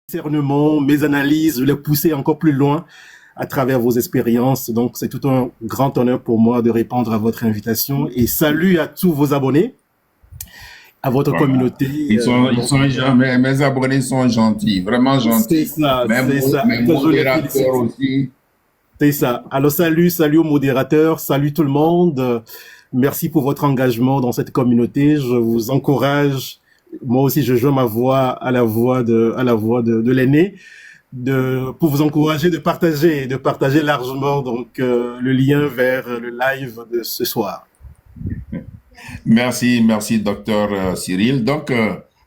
discernement, mes analyses, les pousser encore plus loin à travers vos expériences. Donc, c'est tout un grand honneur pour moi de répondre à votre invitation. Et salut à tous vos abonnés, à votre Voilà. communauté. Mes abonnés sont gentils, vraiment gentils. C'est ça, Mes, c'est ça. mes Que je les modérateurs félicite. aussi. C'est ça. Alors, salut aux modérateurs, salut tout le monde. Merci pour votre engagement dans cette communauté. Je vous encourage. Moi aussi, je joins ma voix à la voix de l'aîné, pour vous encourager de partager largement donc le lien vers le live de ce soir. Merci, docteur Cyril. Donc,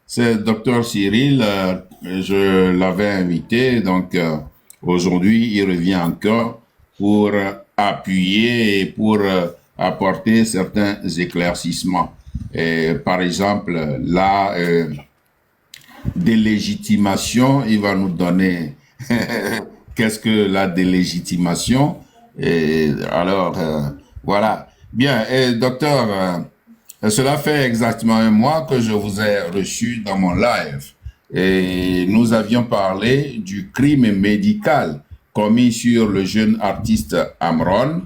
c'est docteur Cyril, je l'avais invité, donc aujourd'hui, il revient encore pour appuyer et pour apporter certains éclaircissements. Et, par exemple, la délégitimation, il va nous donner qu'est-ce que la délégitimation. Et alors, voilà. Bien, et docteur, cela fait exactement un mois que je vous ai reçu dans mon live et nous avions parlé du crime médical commis sur le jeune artiste Amron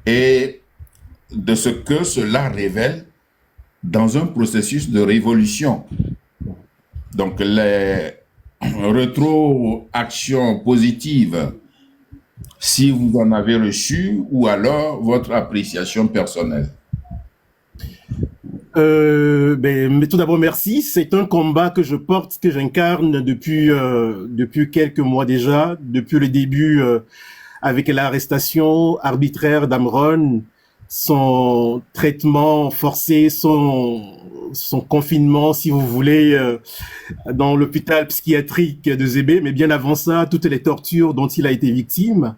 et de ce que cela révèle dans un processus de révolution. Donc, les rétroactions positives, si vous en avez reçu, ou alors votre appréciation personnelle. Mais tout d'abord, merci. C'est un combat que je porte, que j'incarne depuis quelques mois déjà, depuis le début avec l'arrestation arbitraire d'Amron, son traitement forcé, son confinement, si vous voulez, dans l'hôpital psychiatrique de Zébé, mais bien avant ça, toutes les tortures dont il a été victime.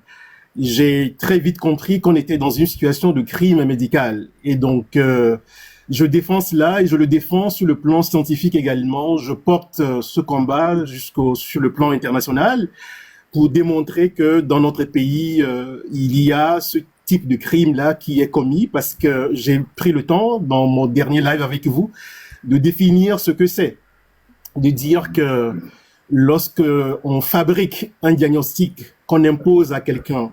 J'ai très vite compris qu'on était dans une situation de crime médical. Et donc, je défends cela et je le défends sur le plan scientifique également. Je porte ce combat sur le plan international pour démontrer que dans notre pays, il y a ce type de crime-là qui est commis, parce que j'ai pris le temps, dans mon dernier live avec vous, de définir ce que c'est. De dire que lorsque on fabrique un diagnostic qu'on impose à quelqu'un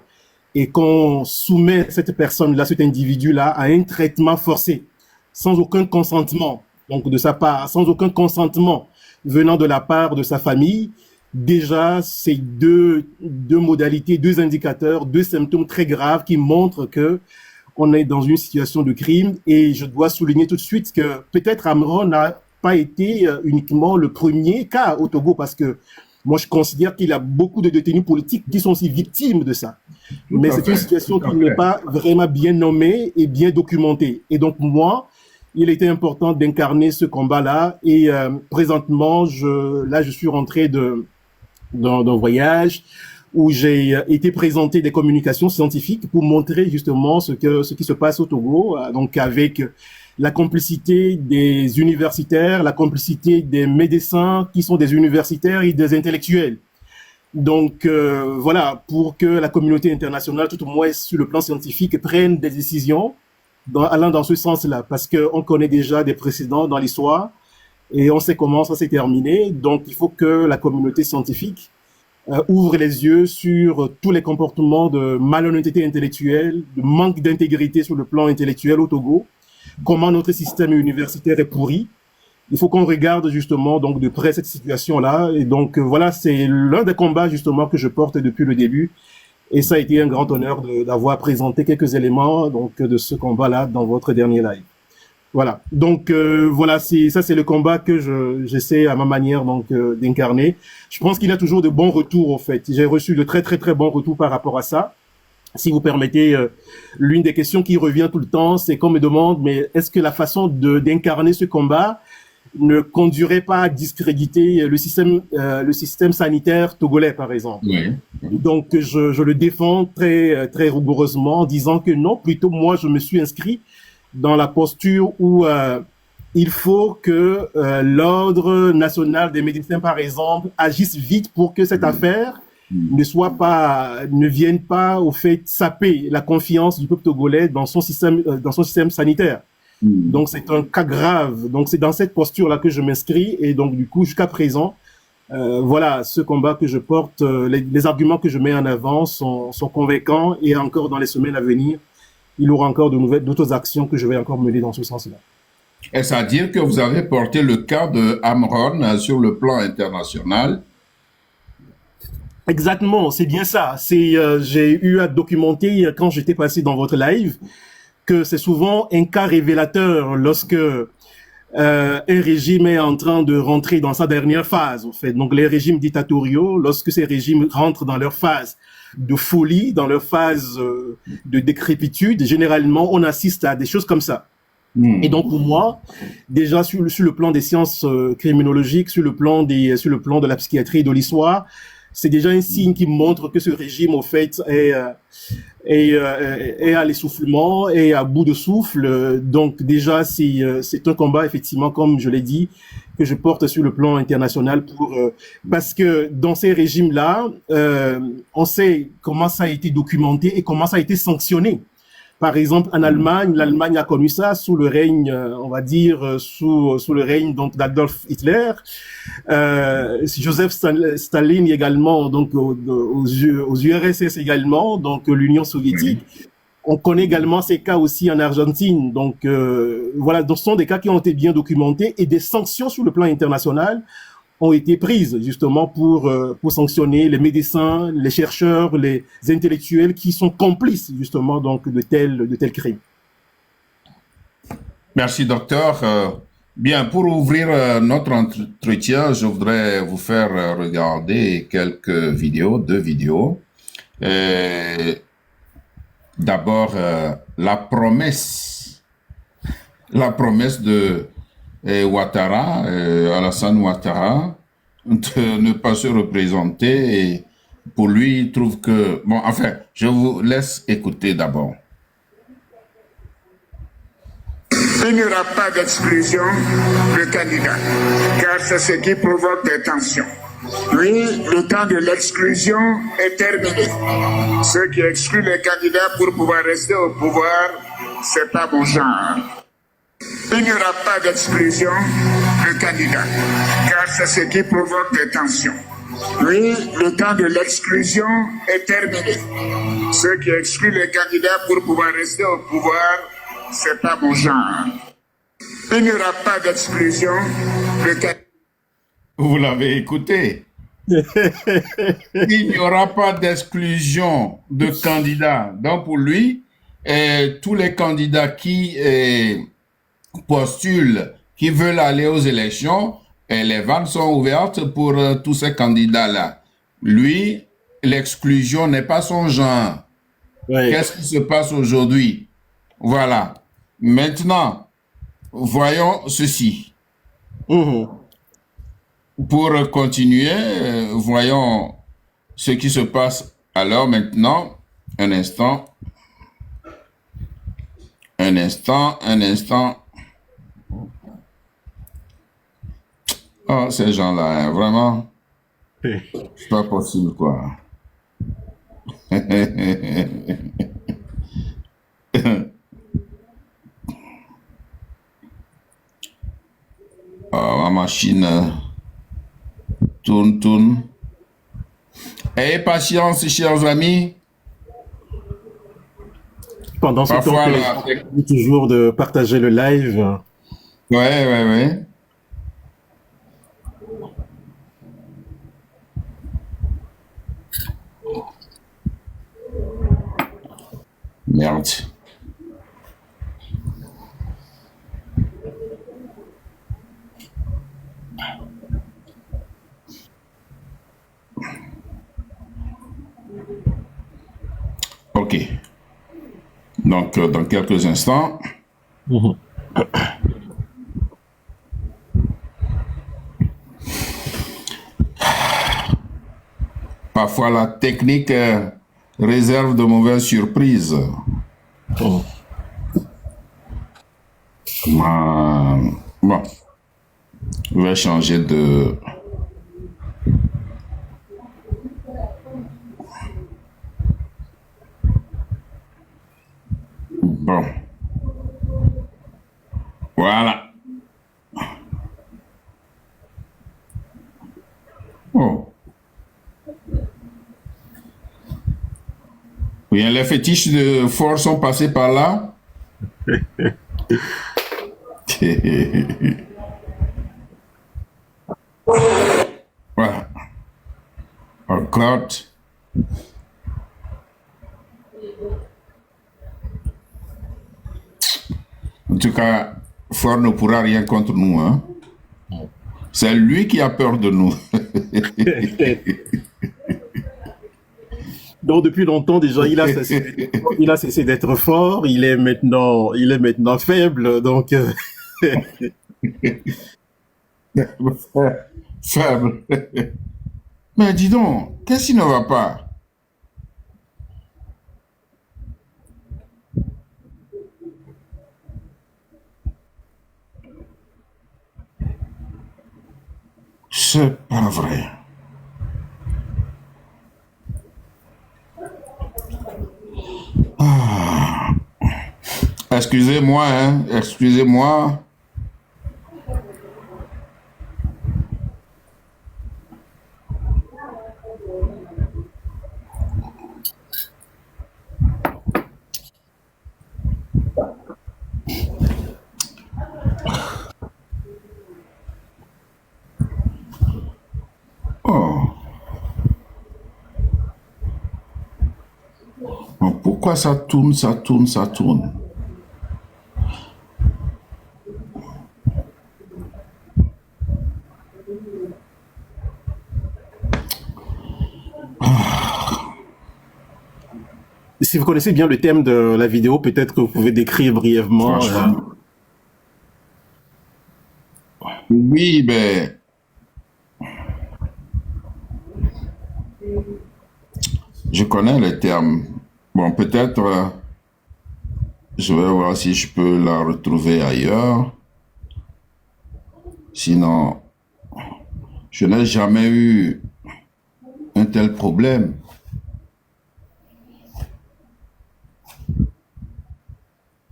et qu'on soumet cette personne-là, cet individu-là, à un traitement forcé, sans aucun consentement, donc de sa part, sans aucun consentement venant de la part de sa famille, déjà, c'est deux modalités, deux indicateurs, deux symptômes très graves qui montrent que on est dans une situation de crime. Et je dois souligner tout de suite que peut-être Amron n'a pas été uniquement le premier cas au Togo, parce que moi, je considère qu'il y a beaucoup de détenus politiques qui sont aussi victimes de ça. Mais c'est une situation qui n'est pas vraiment bien nommée et bien documentée. Et donc, moi, il était important d'incarner ce combat-là. Et présentement, je suis rentré d'un voyage où j'ai été présenter des communications scientifiques pour montrer justement ce qui se passe au Togo, donc avec la complicité des universitaires, la complicité des médecins qui sont des universitaires et des intellectuels. Donc voilà, pour que la communauté internationale, tout au moins sur le plan scientifique, prenne des décisions allant dans ce sens-là, parce qu'on connaît déjà des précédents dans l'histoire et on sait comment ça s'est terminé. Donc il faut que la communauté scientifique ouvre les yeux sur tous les comportements de malhonnêteté intellectuelle, de manque d'intégrité sur le plan intellectuel au Togo, comment notre système universitaire est pourri. Il faut qu'on regarde justement donc de près cette situation-là. Et donc voilà, c'est l'un des combats justement que je porte depuis le début. Et ça a été un grand honneur d'avoir présenté quelques éléments donc de ce combat-là dans votre dernier live. Voilà. Donc voilà, ça c'est le combat que j'essaie à ma manière donc d'incarner. Je pense qu'il y a toujours de bons retours en fait. J'ai reçu de très bons retours par rapport à ça. Si vous permettez, l'une des questions qui revient tout le temps, c'est qu'on me demande, mais est-ce que la façon d'incarner ce combat ne conduirait pas à discréditer le système sanitaire togolais, par exemple? Oui. Donc je le défends très rigoureusement en disant que non, plutôt moi je me suis inscrit dans la posture où il faut que l'ordre national des médecins, par exemple, agisse vite pour que cette affaire ne vienne pas au fait saper la confiance du peuple togolais dans son système sanitaire. Donc c'est un cas grave. Donc c'est dans cette posture-là que je m'inscris et donc du coup jusqu'à présent, Voilà, ce combat que je porte, les arguments que je mets en avant sont convaincants et encore dans les semaines à venir, il y aura encore d'autres actions que je vais encore mener dans ce sens-là. Est-ce à dire que vous avez porté le cas de Amron sur le plan international? Exactement, c'est bien ça. J'ai eu à documenter quand j'étais passé dans votre live que c'est souvent un cas révélateur lorsque un régime est en train de rentrer dans sa dernière phase, en fait. Donc, les régimes dictatoriaux, lorsque ces régimes rentrent dans leur phase de folie, dans leur phase de décrépitude, généralement, on assiste à des choses comme ça. Et donc, pour moi, déjà, sur le plan des sciences criminologiques, sur le plan de la psychiatrie et de l'histoire, c'est déjà un signe qui montre que ce régime, au fait, est à l'essoufflement et à bout de souffle. Donc déjà, c'est un combat, effectivement, comme je l'ai dit, que je porte sur le plan international parce que dans ces régimes-là, on sait comment ça a été documenté et comment ça a été sanctionné. Par exemple, en Allemagne, l'Allemagne a connu ça sous le règne, on va dire, sous le règne donc d'Adolf Hitler, Joseph Staline également, donc aux URSS également, donc l'Union soviétique. On connaît également ces cas aussi en Argentine. Donc voilà, ce sont des cas qui ont été bien documentés et des sanctions sur le plan international ont été prises justement pour sanctionner les médecins, les chercheurs, les intellectuels qui sont complices justement donc de tels crimes. Merci docteur. Bien, pour ouvrir notre entretien, je voudrais vous faire regarder quelques vidéos, 2 vidéos. D'abord, la promesse de Ouattara, Alassane Ouattara, de ne pas se représenter. Et pour lui, il trouve que... Bon, enfin, je vous laisse écouter d'abord. Il n'y aura pas d'exclusion de candidat, car c'est ce qui provoque des tensions. Oui, le temps de l'exclusion est terminé. Ceux qui excluent les candidats pour pouvoir rester au pouvoir, c'est pas mon genre. Il n'y aura pas d'exclusion de candidat, car c'est ce qui provoque des tensions. Oui, le temps de l'exclusion est terminé. Ceux qui excluent les candidats pour pouvoir rester au pouvoir, c'est pas mon genre. Il n'y aura pas d'exclusion de candidat. Vous l'avez écouté. Il n'y aura pas d'exclusion de candidats. Donc pour lui, tous les candidats qui postulent, qui veulent aller aux élections, les vannes sont ouvertes pour tous ces candidats-là. Lui, l'exclusion n'est pas son genre. Oui. Qu'est-ce qui se passe aujourd'hui? Voilà. Maintenant, voyons ceci. Pour continuer, voyons ce qui se passe. Alors maintenant, un instant. Oh, ces gens-là, vraiment, c'est pas possible, quoi. Oh, ma machine tourne. Ayez patience, chers amis. Pendant ce temps, toujours de partager le live. Ouais. Merde. Ok. Donc, dans quelques instants. Parfois, la technique réserve de mauvaises surprises. Bon. Je vais changer de... Bon. Voilà. Oui, les fétiches de Fort sont passés par là. Voilà. Oh God. En tout cas, Fort ne pourra rien contre nous, hein. C'est lui qui a peur de nous. Donc depuis longtemps déjà, il a cessé d'être fort. Il est maintenant faible. Donc Faible. Mais dis donc, qu'est-ce qui ne va pas? C'est pas vrai. Excusez-moi, hein, excusez-moi. Oh. Bon, pourquoi ça tourne, ça tourne, ça tourne? si vous connaissez bien le thème de la vidéo, peut-être que vous pouvez décrire brièvement. Oui, ben, je connais le terme. Bon, peut-être, je vais voir si je peux la retrouver ailleurs. Sinon, je n'ai jamais eu un tel problème.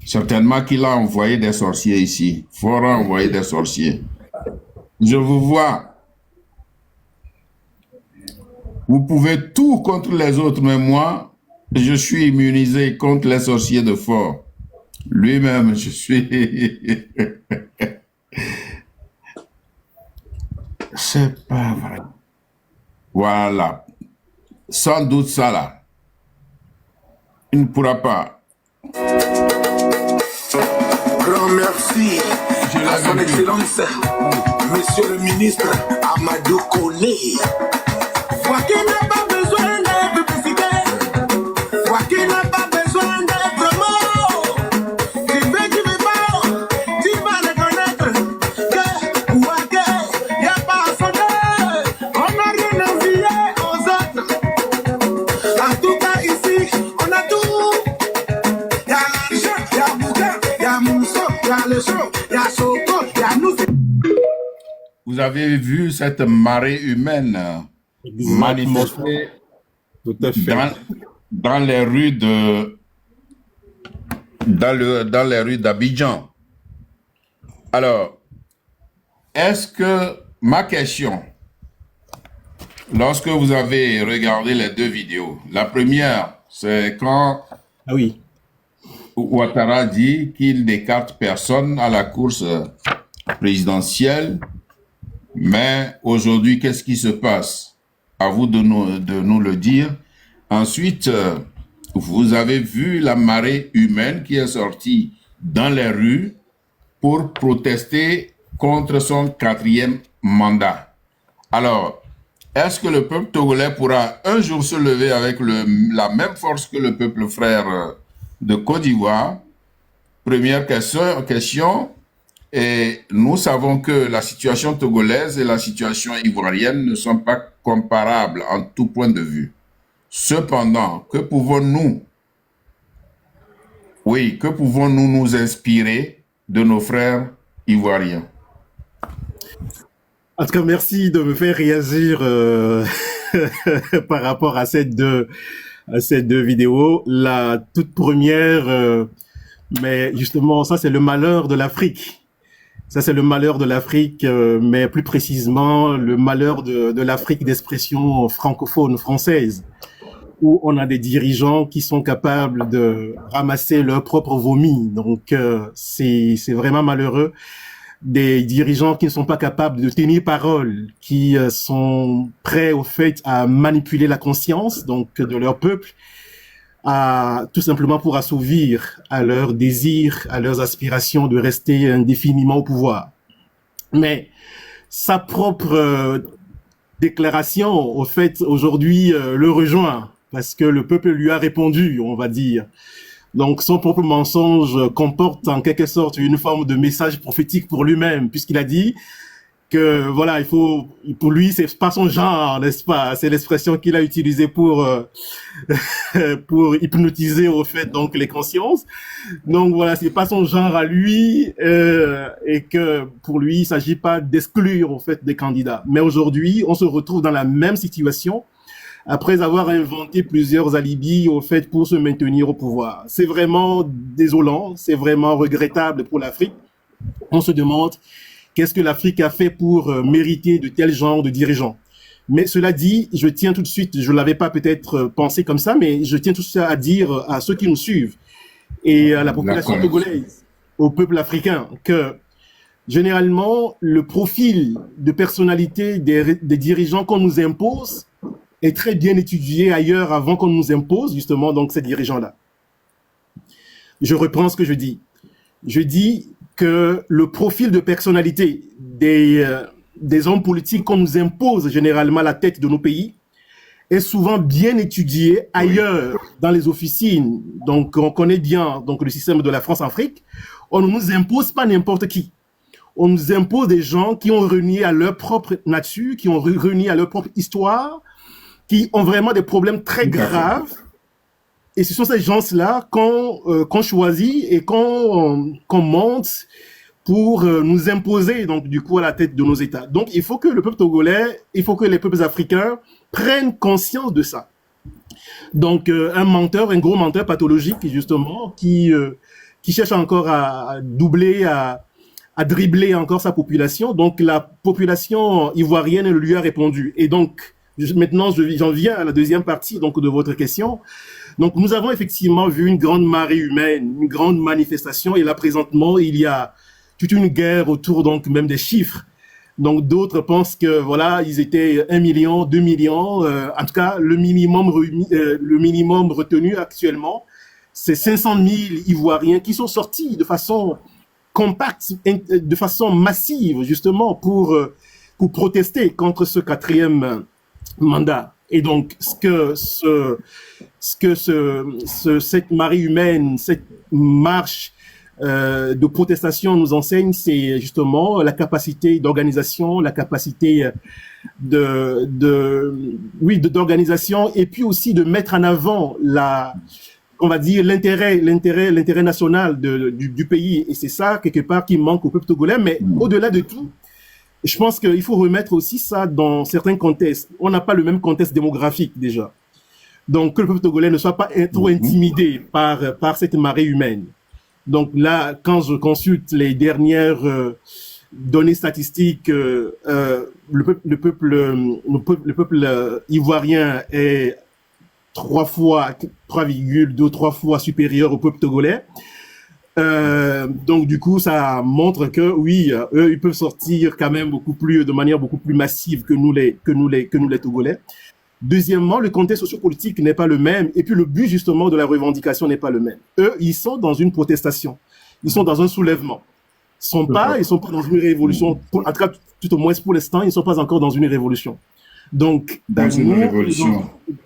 Certainement qu'il a envoyé des sorciers ici. Fort a envoyé des sorciers. Je vous vois. Vous pouvez tout contre les autres, mais moi, je suis immunisé contre les sorciers de Fort. Lui-même, je suis... C'est pas vrai. Voilà. Sans doute ça là. Il ne pourra pas. Grand merci à son Excellence, Monsieur le ministre Amadou Kone. Vois qu'il n'a pas besoin de publicité, vois qu'il n'a pas besoin de promo. Tu veux pas, tu vas reconnaître que Ouaké, y a pas à sonner. On n'a rien envié aux autres. En tout cas ici, on a tout. Y a l'argent, y a Bouga, y a Mousso, y a le show, y a Soko, y a nous. Vous avez vu cette marée humaine manifester Tout à fait. dans les rues de dans les rues d'Abidjan. Alors, est-ce que ma question, lorsque vous avez regardé les deux vidéos, la première, c'est quand Ah oui. Ouattara dit qu'il n'écarte personne à la course présidentielle, mais aujourd'hui, qu'est-ce qui se passe? À vous de nous le dire. Ensuite, vous avez vu la marée humaine qui est sortie dans les rues pour protester contre son 4e mandat. Alors, est-ce que le peuple togolais pourra un jour se lever avec la même force que le peuple frère de Côte d'Ivoire? Première question. Et nous savons que la situation togolaise et la situation ivoirienne ne sont pas comparables en tout point de vue. Cependant, que pouvons-nous nous inspirer de nos frères ivoiriens? En tout cas, merci de me faire réagir par rapport à ces deux vidéos. La toute première, mais justement, ça c'est le malheur de l'Afrique. Ça, c'est le malheur de l'Afrique, mais plus précisément, le malheur de l'Afrique d'expression francophone, française. où on a des dirigeants qui sont capables de ramasser leur propre vomi. Donc, c'est vraiment malheureux. Des dirigeants qui ne sont pas capables de tenir parole, qui sont prêts au fait à manipuler la conscience donc de leur peuple, tout simplement pour assouvir à leurs désirs, à leurs aspirations de rester indéfiniment au pouvoir. Mais sa propre déclaration, au fait, aujourd'hui, le rejoint, parce que le peuple lui a répondu, on va dire. Donc, son propre mensonge comporte en quelque sorte une forme de message prophétique pour lui-même, puisqu'il a dit que, voilà, pour lui, c'est pas son genre, n'est-ce pas? C'est l'expression qu'il a utilisée pour hypnotiser, au fait, donc, les consciences. Donc, voilà, c'est pas son genre à lui, et que, pour lui, il s'agit pas d'exclure, au fait, des candidats. Mais aujourd'hui, on se retrouve dans la même situation, après avoir inventé plusieurs alibis au fait pour se maintenir au pouvoir. C'est vraiment désolant, c'est vraiment regrettable pour l'Afrique. On se demande qu'est-ce que l'Afrique a fait pour mériter de tel genre de dirigeants. Mais cela dit, je tiens tout de suite, je l'avais pas peut-être pensé comme ça, mais je tiens tout de suite à dire à ceux qui nous suivent et à la population togolaise, au peuple africain, que généralement, le profil de personnalité des dirigeants qu'on nous impose est très bien étudié ailleurs avant qu'on nous impose justement donc ces dirigeants-là. Je reprends ce que je dis. Je dis que le profil de personnalité des hommes politiques qu'on nous impose généralement à la tête de nos pays est souvent bien étudié ailleurs dans les officines. Donc on connaît bien donc le système de la France-Afrique. On ne nous impose pas n'importe qui. On nous impose des gens qui ont renié à leur propre nature, qui ont renié à leur propre histoire, qui ont vraiment des problèmes très graves. Et ce sont ces gens-là qu'on choisit et qu'on monte pour nous imposer, donc, du coup, à la tête de nos États. Donc, il faut que le peuple togolais, il faut que les peuples africains prennent conscience de ça. Donc, un gros menteur pathologique, justement, qui cherche encore à doubler, à dribbler encore sa population. Donc, la population ivoirienne lui a répondu. Et donc, maintenant, j'en viens à la deuxième partie donc de votre question. Donc, nous avons effectivement vu une grande marée humaine, une grande manifestation, et là présentement, il y a toute une guerre autour donc même des chiffres. Donc, d'autres pensent que voilà, ils étaient 1 million, 2 millions. En tout cas, le minimum retenu actuellement, c'est 500 000 Ivoiriens qui sont sortis de façon compacte, de façon massive, justement pour protester contre ce quatrième mandat. Et donc, cette marée humaine, cette marche de protestation nous enseigne, c'est justement la capacité d'organisation, la capacité d'organisation, et puis aussi de mettre en avant on va dire l'intérêt national du pays. Et c'est ça quelque part qui manque au peuple togolais. Mais au-delà de tout, je pense qu'il faut remettre aussi ça dans certains contextes. On n'a pas le même contexte démographique déjà. Donc, que le peuple togolais ne soit pas trop intimidé par cette marée humaine. Donc là, quand je consulte les dernières données statistiques, le peuple ivoirien est 3,2 fois supérieur au peuple togolais. Donc du coup, ça montre que oui, eux, ils peuvent sortir quand même de manière beaucoup plus massive que nous les Togolais. Deuxièmement, le contexte sociopolitique n'est pas le même, et puis le but justement de la revendication n'est pas le même. Eux, ils sont dans une protestation, ils sont dans un soulèvement. Ils sont pas dans une révolution. En tout cas, tout au moins pour l'instant, ils ne sont pas encore dans une révolution. Donc,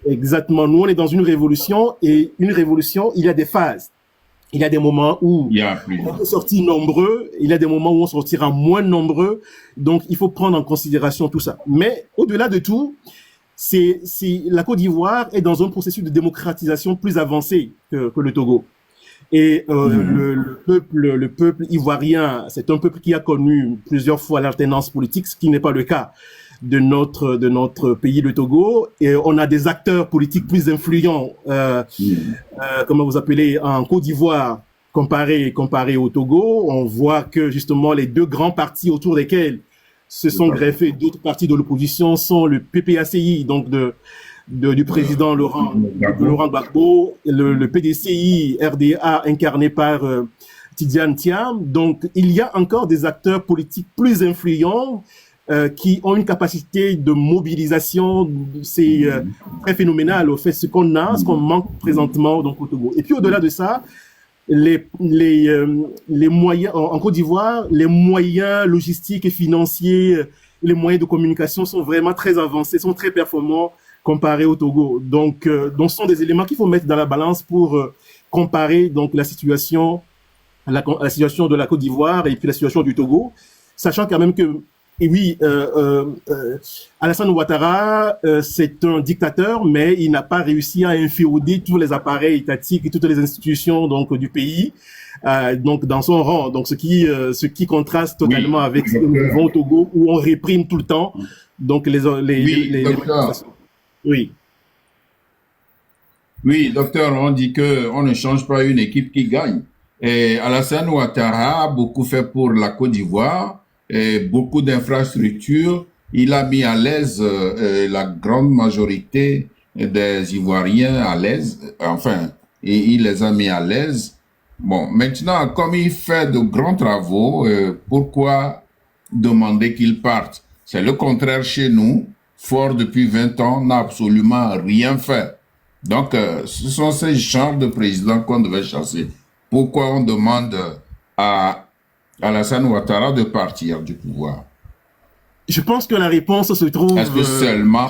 exactement, nous on est dans une révolution, et une révolution, il y a des phases. Il y a des moments où on peut sortir nombreux, il y a des moments où on sortira moins nombreux, donc il faut prendre en considération tout ça. Mais au-delà de tout, la Côte d'Ivoire est dans un processus de démocratisation plus avancé que le Togo. Et le peuple ivoirien, c'est un peuple qui a connu plusieurs fois l'alternance politique, ce qui n'est pas le cas de notre pays, le Togo. Et on a des acteurs politiques plus influents, comment vous appelez, en Côte d'Ivoire, comparé au Togo. On voit que justement les deux grands partis autour desquels se sont greffés d'autres partis de l'opposition sont le PPACI, donc du président Laurent Gbagbo, le PDCI RDA incarné par Tidiane Thiam. Donc, il y a encore des acteurs politiques plus influents qui ont une capacité de mobilisation, c'est très phénoménal au fait ce qu'on manque présentement donc au Togo. Et puis au-delà de ça, les moyens en Côte d'Ivoire, les moyens logistiques et financiers, les moyens de communication sont vraiment très avancés, sont très performants comparés au Togo. Donc ce sont des éléments qu'il faut mettre dans la balance pour comparer donc la situation de la Côte d'Ivoire et puis la situation du Togo, sachant quand même que et oui, Alassane Ouattara, c'est un dictateur, mais il n'a pas réussi à inféoder tous les appareils étatiques et toutes les institutions donc du pays, donc dans son rang. Donc ce qui contraste totalement avec ce que nous vivons au Togo, où on réprime tout le temps. Donc les oui. Oui, docteur, on dit que on ne change pas une équipe qui gagne. Et Alassane Ouattara a beaucoup fait pour la Côte d'Ivoire. Et beaucoup d'infrastructures, il a mis à l'aise la grande majorité des Ivoiriens à l'aise, enfin, il les a mis à l'aise. Bon, maintenant, comme il fait de grands travaux, pourquoi demander qu'il parte? C'est le contraire chez nous. Fort depuis 20 ans, n'a absolument rien fait. Donc, ce sont ces genres de présidents qu'on devait chasser. Pourquoi on demande à Alassane Ouattara de partir du pouvoir? Je pense que la réponse se trouve... Est-ce que seulement...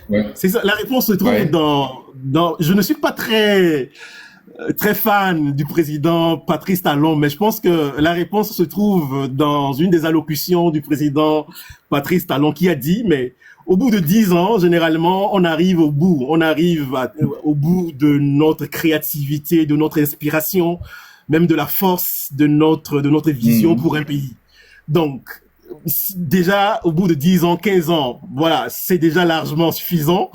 Ouais. C'est ça, la réponse se trouve dans... Je ne suis pas très fan du président Patrice Talon, mais je pense que la réponse se trouve dans une des allocutions du président Patrice Talon qui a dit, mais au bout de 10 ans, généralement, on arrive au bout. On arrive au bout de notre créativité, de notre inspiration, même de la force de notre vision pour un pays. Donc, déjà, au bout de 10 ans, 15 ans, voilà, c'est déjà largement suffisant.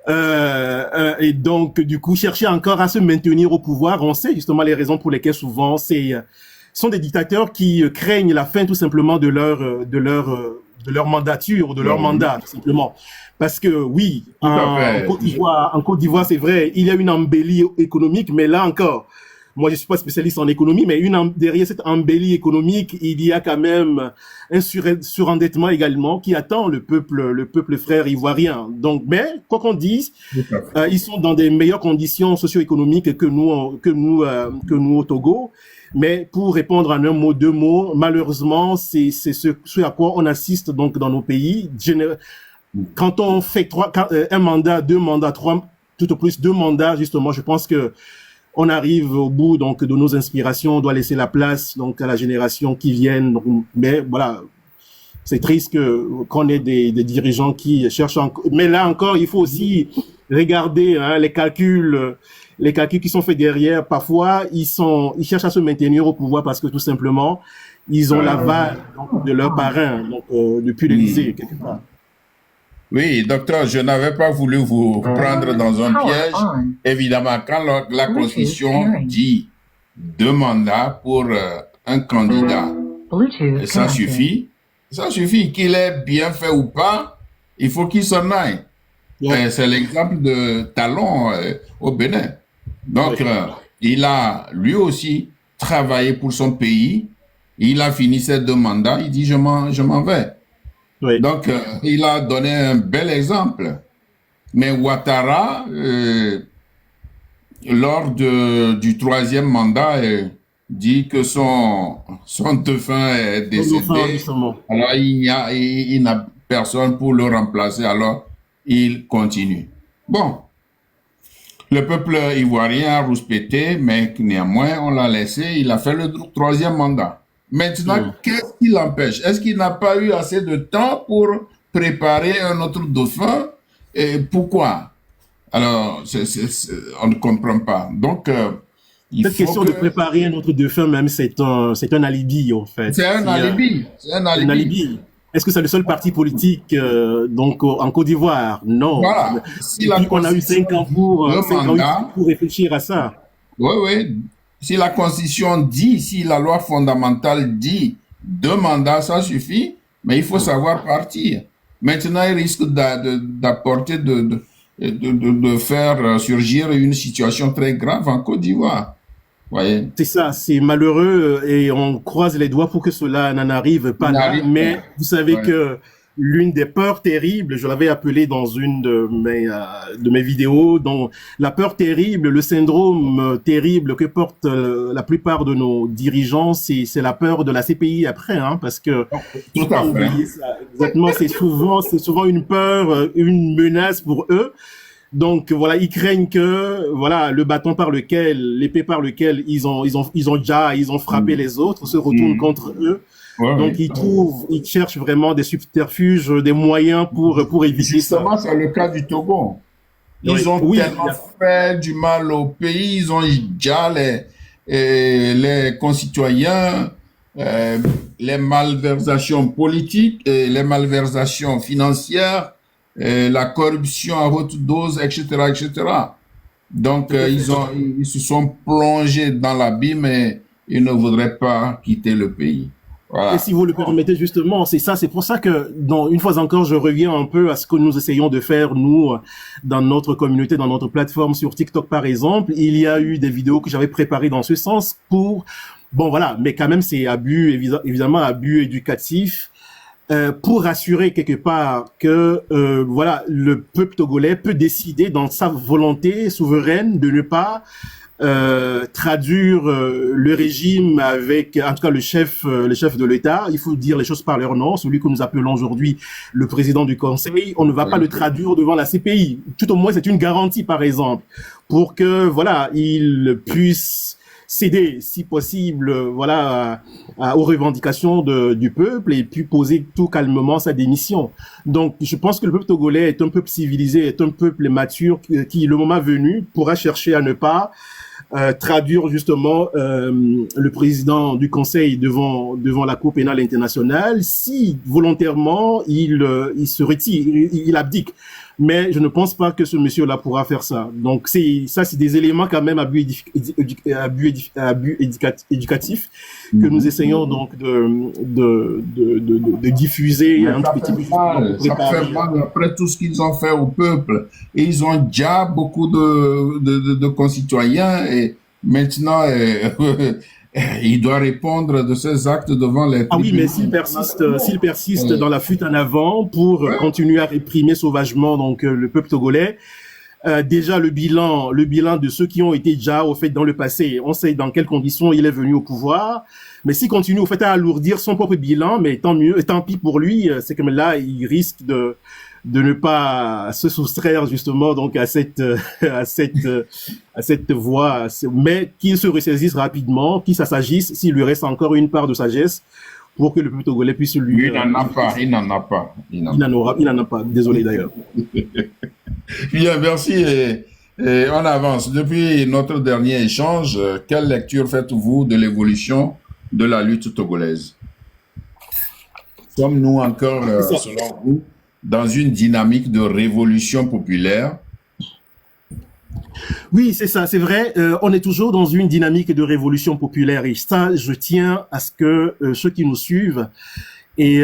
Et donc, du coup, chercher encore à se maintenir au pouvoir, on sait justement les raisons pour lesquelles souvent sont des dictateurs qui craignent la fin tout simplement de leur mandature, de leur mandat, tout simplement. Parce que oui, en Côte d'Ivoire, c'est vrai, il y a une embellie économique, mais là encore, moi, je suis pas spécialiste en économie, mais derrière cette embellie économique, il y a quand même un surendettement également qui attend le peuple frère ivoirien. Donc, mais, quoi qu'on dise, ils sont dans des meilleures conditions socio-économiques que nous au Togo. Mais pour répondre en un mot, deux mots, malheureusement, c'est ce à quoi on assiste donc dans nos pays. Quand on fait un mandat, 2 mandats, 3, tout au plus 2 mandats, justement, je pense que on arrive au bout donc de nos inspirations, on doit laisser la place donc à la génération qui viennent. Donc, mais voilà, c'est triste qu'on ait des dirigeants qui cherchent mais là encore, il faut aussi regarder les calculs qui sont faits derrière. Parfois, ils cherchent à se maintenir au pouvoir parce que tout simplement, ils ont l'aval de leurs parrains, donc depuis l'Élysée quelque part. Oui, docteur, je n'avais pas voulu vous prendre dans un piège. Évidemment, quand la Constitution dit 2 mandats pour un candidat, ça suffit. Ça suffit. Qu'il ait bien fait ou pas, il faut qu'il s'en aille. C'est l'exemple de Talon au Bénin. Donc, il a lui aussi travaillé pour son pays. Il a fini ses 2 mandats. Il dit, je m'en vais. Oui. Donc, il a donné un bel exemple. Mais Ouattara, lors du 3e mandat, dit que son défunt est décédé. Alors, il n'a personne pour le remplacer. Alors, il continue. Bon, le peuple ivoirien a rouspété, mais néanmoins, on l'a laissé. Il a fait le 3e mandat. Maintenant, qu'est-ce qui l'empêche? Est-ce qu'il n'a pas eu assez de temps pour préparer un autre dauphin? Et pourquoi? Alors, on ne comprend pas. Donc, cette question de préparer un autre dauphin, même, c'est un alibi, en fait. C'est un alibi. C'est un alibi. Est-ce que c'est le seul parti politique donc en Côte d'Ivoire? Non. Voilà. Si on a eu 5 ans pour réfléchir à ça. Oui, oui. Si la Constitution dit, si la loi fondamentale dit 2 mandats, ça suffit, mais il faut savoir partir. Maintenant, il risque d'apporter, de faire surgir une situation très grave en Côte d'Ivoire. Voyez. C'est ça, c'est malheureux et on croise les doigts pour que cela n'en arrive pas là. Mais vous savez que l'une des peurs terribles, je l'avais appelé dans une de mes vidéos, dont la peur terrible, le syndrome terrible que portent la plupart de nos dirigeants, c'est la peur de la CPI après, hein, parce que tout à fait. Exactement, c'est souvent une peur, une menace pour eux. Donc voilà, ils craignent que voilà le bâton par lequel, l'épée par lequel ils ont frappé les autres se retourne contre eux. Ouais, donc ils cherchent vraiment des subterfuges, des moyens pour éviter ça. Justement, c'est le cas du Togo. Ils ont tellement fait du mal au pays, ils ont déjà les concitoyens, les malversations politiques, et les malversations financières, la corruption à haute dose, etc., etc. Donc, ils se sont plongés dans l'abîme et ils ne voudraient pas quitter le pays. Voilà. Et si vous le permettez justement, c'est pour ça que, une fois encore, je reviens un peu à ce que nous essayons de faire, nous, dans notre communauté, dans notre plateforme sur TikTok, par exemple. Il y a eu des vidéos que j'avais préparées dans ce sens pour, bon voilà, mais quand même c'est évidemment abus éducatif, pour assurer quelque part que voilà, le peuple togolais peut décider dans sa volonté souveraine de ne pas traduire le régime avec, en tout cas le chef de l'État. Il faut dire les choses par leur nom. Celui que nous appelons aujourd'hui le président du Conseil, on ne va pas le traduire devant la CPI. Tout au moins, c'est une garantie, par exemple, pour que voilà, il puisse céder, si possible, voilà, aux revendications du peuple et puis poser tout calmement sa démission. Donc, je pense que le peuple togolais est un peuple civilisé, est un peuple mature qui, le moment venu, pourra chercher à ne pas traduire justement le président du Conseil devant la Cour pénale internationale si volontairement il se retire, il abdique. Mais je ne pense pas que ce monsieur-là pourra faire ça. Donc c'est des éléments quand même abus éducatifs que nous essayons donc de diffuser un petit peu. Ça fait mal après tout ce qu'ils ont fait au peuple. Et ils ont déjà beaucoup de concitoyens et maintenant il doit répondre de ses actes devant les tribunaux. Ah oui, mais s'il persiste dans la fuite en avant pour continuer à réprimer sauvagement donc le peuple togolais, déjà le bilan de ceux qui ont été déjà au fait dans le passé, on sait dans quelles conditions il est venu au pouvoir, mais s'il continue au fait à alourdir son propre bilan, mais tant mieux, tant pis pour lui, c'est comme là il risque de ne pas se soustraire justement donc à cette voie, mais qu'il se ressaisisse rapidement, qu'il s'agisse, s'il lui reste encore une part de sagesse pour que le peuple togolais puisse lui... Il n'en a pas. Il n'en a pas, désolé d'ailleurs. Bien, merci et on avance. Depuis notre dernier échange, quelle lecture faites-vous de l'évolution de la lutte togolaise? Sommes-nous encore, selon vous, dans une dynamique de révolution populaire? Oui, c'est ça, c'est vrai. On est toujours dans une dynamique de révolution populaire et ça, je tiens à ce que ceux qui nous suivent et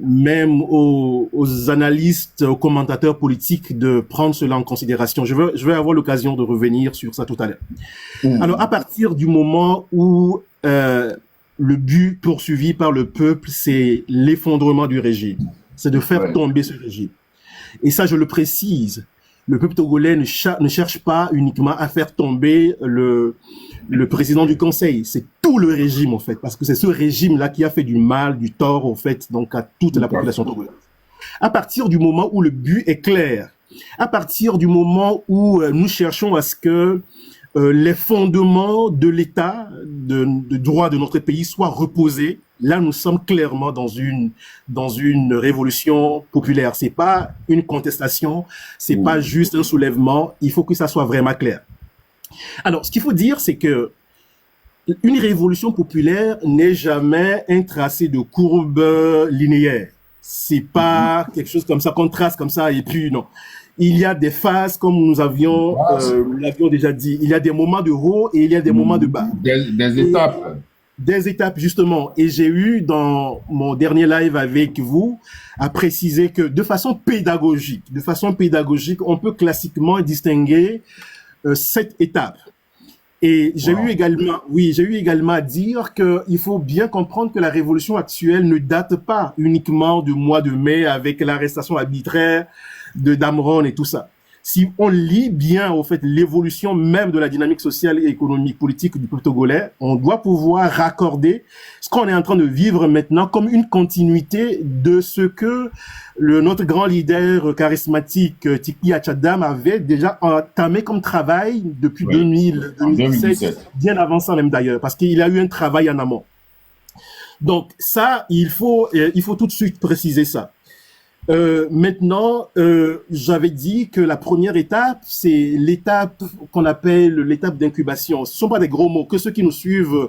même aux analystes, aux commentateurs politiques de prendre cela en considération. Je vais avoir l'occasion de revenir sur ça tout à l'heure. Alors, à partir du moment où le but poursuivi par le peuple, c'est l'effondrement du régime, c'est de faire tomber ce régime. Et ça, je le précise, le peuple togolais ne cherche pas uniquement à faire tomber le président du Conseil, c'est tout le régime en fait, parce que c'est ce régime-là qui a fait du mal, du tort en fait, donc à toute la population togolaise. À partir du moment où le but est clair, à partir du moment où nous cherchons à ce que les fondements de l'État, de droit de notre pays soient reposés, là nous sommes clairement dans une révolution populaire. C'est pas une contestation, c'est pas juste un soulèvement, il faut que ça soit vraiment clair. Alors, ce qu'il faut dire, c'est que une révolution populaire n'est jamais un tracé de courbe linéaire. C'est pas quelque chose comme ça qu'on trace comme ça et puis non. Il y a des phases, comme nous l'avions déjà dit. Il y a des moments de haut et il y a des moments de bas. Des étapes. des étapes justement. Et j'ai eu dans mon dernier live avec vous à préciser que de façon pédagogique, on peut classiquement distinguer 7 étapes. Et j'ai eu également à dire qu'il faut bien comprendre que la révolution actuelle ne date pas uniquement du mois de mai avec l'arrestation arbitraire de Damron et tout ça. Si on lit bien, au fait, l'évolution même de la dynamique sociale et économique politique du peuple togolais, on doit pouvoir raccorder ce qu'on est en train de vivre maintenant comme une continuité de ce que notre grand leader charismatique, Tiki Achadam, avait déjà entamé comme travail depuis 2017, bien avant ça même d'ailleurs, parce qu'il a eu un travail en amont. Donc ça, il faut tout de suite préciser ça. Maintenant, j'avais dit que la première étape, c'est l'étape qu'on appelle l'étape d'incubation. Ce sont pas des gros mots. Que ceux qui nous suivent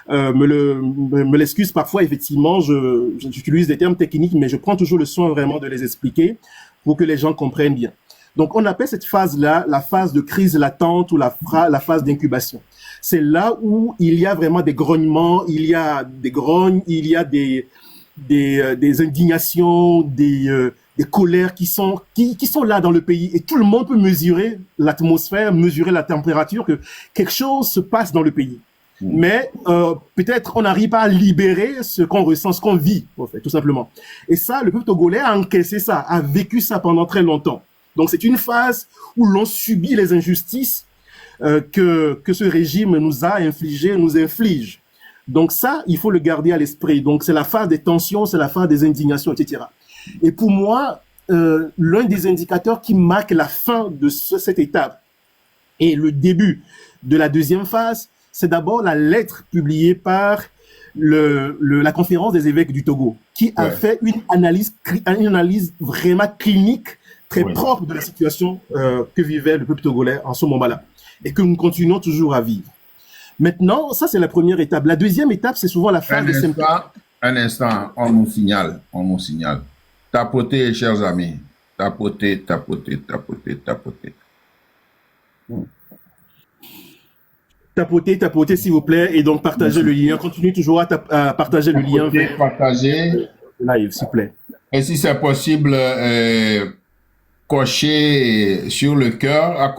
me l'excusent parfois. Effectivement, j'utilise des termes techniques, mais je prends toujours le soin vraiment de les expliquer pour que les gens comprennent bien. Donc, on appelle cette phase-là la phase de crise latente ou la phase d'incubation. C'est là où il y a vraiment des grognements, il y a des grognes, il y a des indignations, des colères qui sont là dans le pays, et tout le monde peut mesurer l'atmosphère, mesurer la température, que quelque chose se passe dans le pays. Mais peut-être on n'arrive pas à libérer ce qu'on ressent, ce qu'on vit, en fait, tout simplement. Et ça, le peuple togolais a encaissé ça, a vécu ça pendant très longtemps. Donc c'est une phase où l'on subit les injustices que ce régime nous a infligées, nous inflige. Donc ça, il faut le garder à l'esprit. Donc c'est la phase des tensions, c'est la phase des indignations, etc. Et pour moi, l'un des indicateurs qui marque la fin de cette étape et le début de la deuxième phase, c'est d'abord la lettre publiée par la conférence des évêques du Togo, qui a fait une analyse vraiment clinique, très propre de la situation que vivait le peuple togolais en ce moment-là, et que nous continuons toujours à vivre. Maintenant, ça c'est la première étape. La deuxième étape, c'est souvent la phase des symptômes. Un instant, on nous signale. Tapotez, chers amis. Tapotez. Tapotez, s'il vous plaît, et donc partagez le lien. Continuez toujours à partager le lien. Partagez. Live, s'il vous plaît. Et si c'est possible, cocher sur le cœur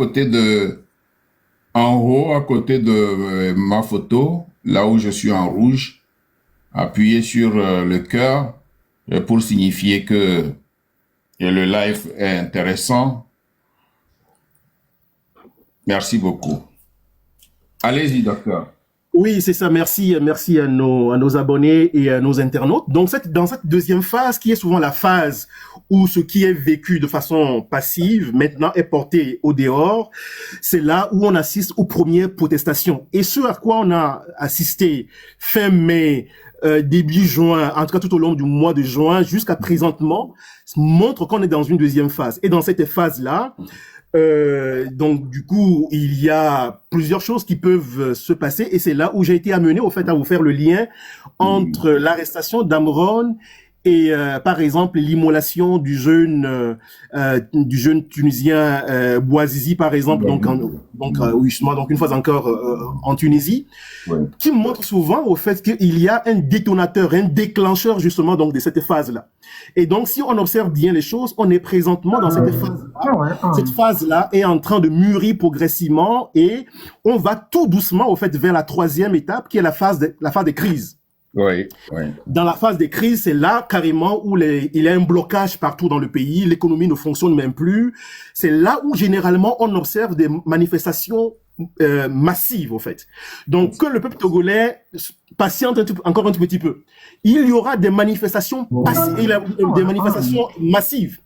en haut, à côté de ma photo, là où je suis en rouge, appuyez sur le cœur pour signifier que le live est intéressant. Merci beaucoup. Allez-y, docteur. Oui, c'est ça. Merci à nos abonnés et à nos internautes. Donc, dans cette deuxième phase, qui est souvent la phase où ce qui est vécu de façon passive, maintenant est porté au dehors, c'est là où on assiste aux premières protestations. Et ce à quoi on a assisté fin mai, début juin, en tout cas tout au long du mois de juin, jusqu'à présentement, montre qu'on est dans une deuxième phase. Et dans cette phase-là, donc du coup, il y a plusieurs choses qui peuvent se passer, et c'est là où j'ai été amené au fait à vous faire le lien entre l'arrestation d'Amron et par exemple l'immolation du jeune tunisien Bouazizi par exemple, donc justement, donc une fois encore en Tunisie, qui montre souvent au fait qu'il y a un détonateur, un déclencheur justement donc de cette phase là. Et donc si on observe bien les choses, on est présentement dans cette phase là. Cette phase là est en train de mûrir progressivement, et on va tout doucement au fait vers la troisième étape, qui est la phase des crises. Oui. Dans la phase des crises, c'est là carrément où il y a un blocage partout dans le pays, l'économie ne fonctionne même plus. C'est là où généralement on observe des manifestations massives, en fait. Donc que le peuple togolais patiente encore un tout petit peu. Il y aura des manifestations massives.